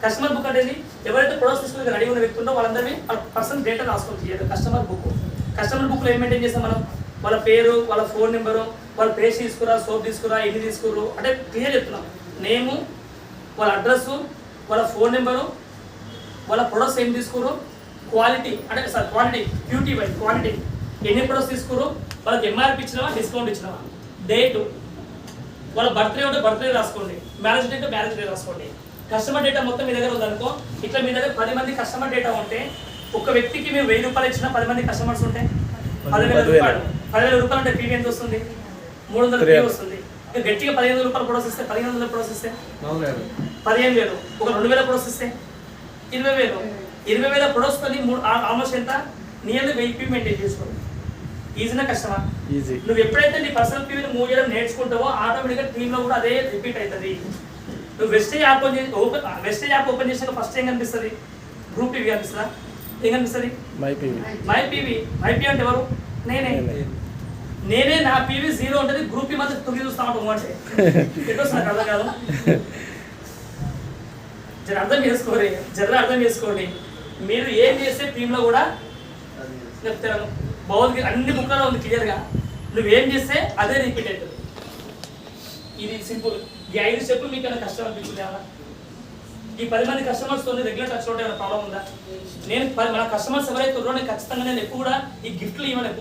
కస్టమర్ బుక్ అంటే ఎవరైతే ప్రొడక్ట్స్ తీసుకుని రెడీ ఉన్న వ్యక్తి ఉందో వాళ్ళందరినీ వాళ్ళ పర్సన్ డేటా రాసుకోండి. Customer book. కస్టమర్ బుక్లో ఏం మెయింటైన్ చేస్తాం మనం? వాళ్ళ పేరు, వాళ్ళ ఫోన్ నెంబరు, వాళ్ళ పేస్ట్ తీసుకురా, సోప్ తీసుకురా, ఎన్ని తీసుకురు అంటే క్లియర్ చెప్తున్నాం. నేము, వాళ్ళ అడ్రస్సు, వాళ్ళ ఫోన్ నెంబరు, వాళ్ళ ప్రొడక్ట్స్ ఏం తీసుకురు, క్వాలిటీ అంటే sir quantity, QT by quantity, ఎన్ని ప్రొడక్ట్స్ తీసుకురు, వాళ్ళకి ఎంఆర్పి ఇచ్చినావా, డిస్కౌంట్ ఇచ్చినావా, డేటు, వాళ్ళ బర్త్డే ఉంటే బర్త్డే రాసుకోండి, మ్యారేజ్ డే అంటే మ్యారేజ్ డే రాసుకోండి. కస్టమర్ డేటా మొత్తం మీ దగ్గర ఉందనుకో, ఇట్లా మీ దగ్గర 10 మంది కస్టమర్ డేటా ఉంటే ఒక్క వ్యక్తికి మీరు 1,000 రూపాయలు ఇచ్చినా 10 మంది కస్టమర్స్ ఉంటే 10,000 రూపాయలు. 10,000 రూపాయలు అంటే పీవీ ఎంత వస్తుంది? 300 పీవీ వస్తుంది. ఇంకా గట్టిగా 15,000 రూపాయలు ప్రొడక్ట్స్ ఇస్తే, 1,500 ప్రొడక్ట్స్ ఇస్తే 15,000. ఒక 2,000 ప్రొడక్ట్స్ ఇస్తే 20,000. 20,000 ప్రొడక్ట్స్ కొని ఆల్మోస్ట్ ఎంత? నియర్లీ 1000 పీవీ మెయింటైన్ చేసుకోండి. ఈజీనా కష్టమా? ఈజీ. నువ్వు ఎప్పుడైతే నీ పర్సనల్ పీవీని మూవ్ చేయడం నేర్చుకుంటావో ఆటోమేటిక్గా టీంలో కూడా అదే రిపీట్ అవుతుంది. నువ్వు వెస్టేజ్ యాప్ ఓపెన్ చేసినాక ఫస్ట్ ఏం కనిపిస్తుంది? గ్రూప్ పీవీ కనిపిస్తుందా? ఏం కనిపిస్తుంది? మై పీవీ అంటే ఎవరు? నేనే. నా పీవీ 0 ఉంటుంది. గ్రూప్ పీ మాత్రం తొమ్మిది చూస్తా ఉంటాము అంటే ఎటు వస్తుంది? అర్థం కాదు. అర్థం చేసుకోండి. మీరు ఏం చేస్తే టీంలో కూడా చెప్తాను. భగవద్గీత అన్ని బుక్లలో ఉంది క్లియర్గా. నువ్వేం చేస్తే అదే రిపీట్ అవుతుంది. ఇది సింపుల్. ఈ 5 స్టెప్పులు మీకు ఏమైనా కష్టం అనిపించింది? ఈ 10 మంది కస్టమర్స్తో రెగ్యులర్ టచ్ లో ఏమైనా ప్రాబ్లం ఉందా? నేను మన కస్టమర్స్ ఎవరైతే ఉన్నారో ఖచ్చితంగా నేను ఎప్పుడు కూడా ఈ గిఫ్ట్లు ఇవ్వను.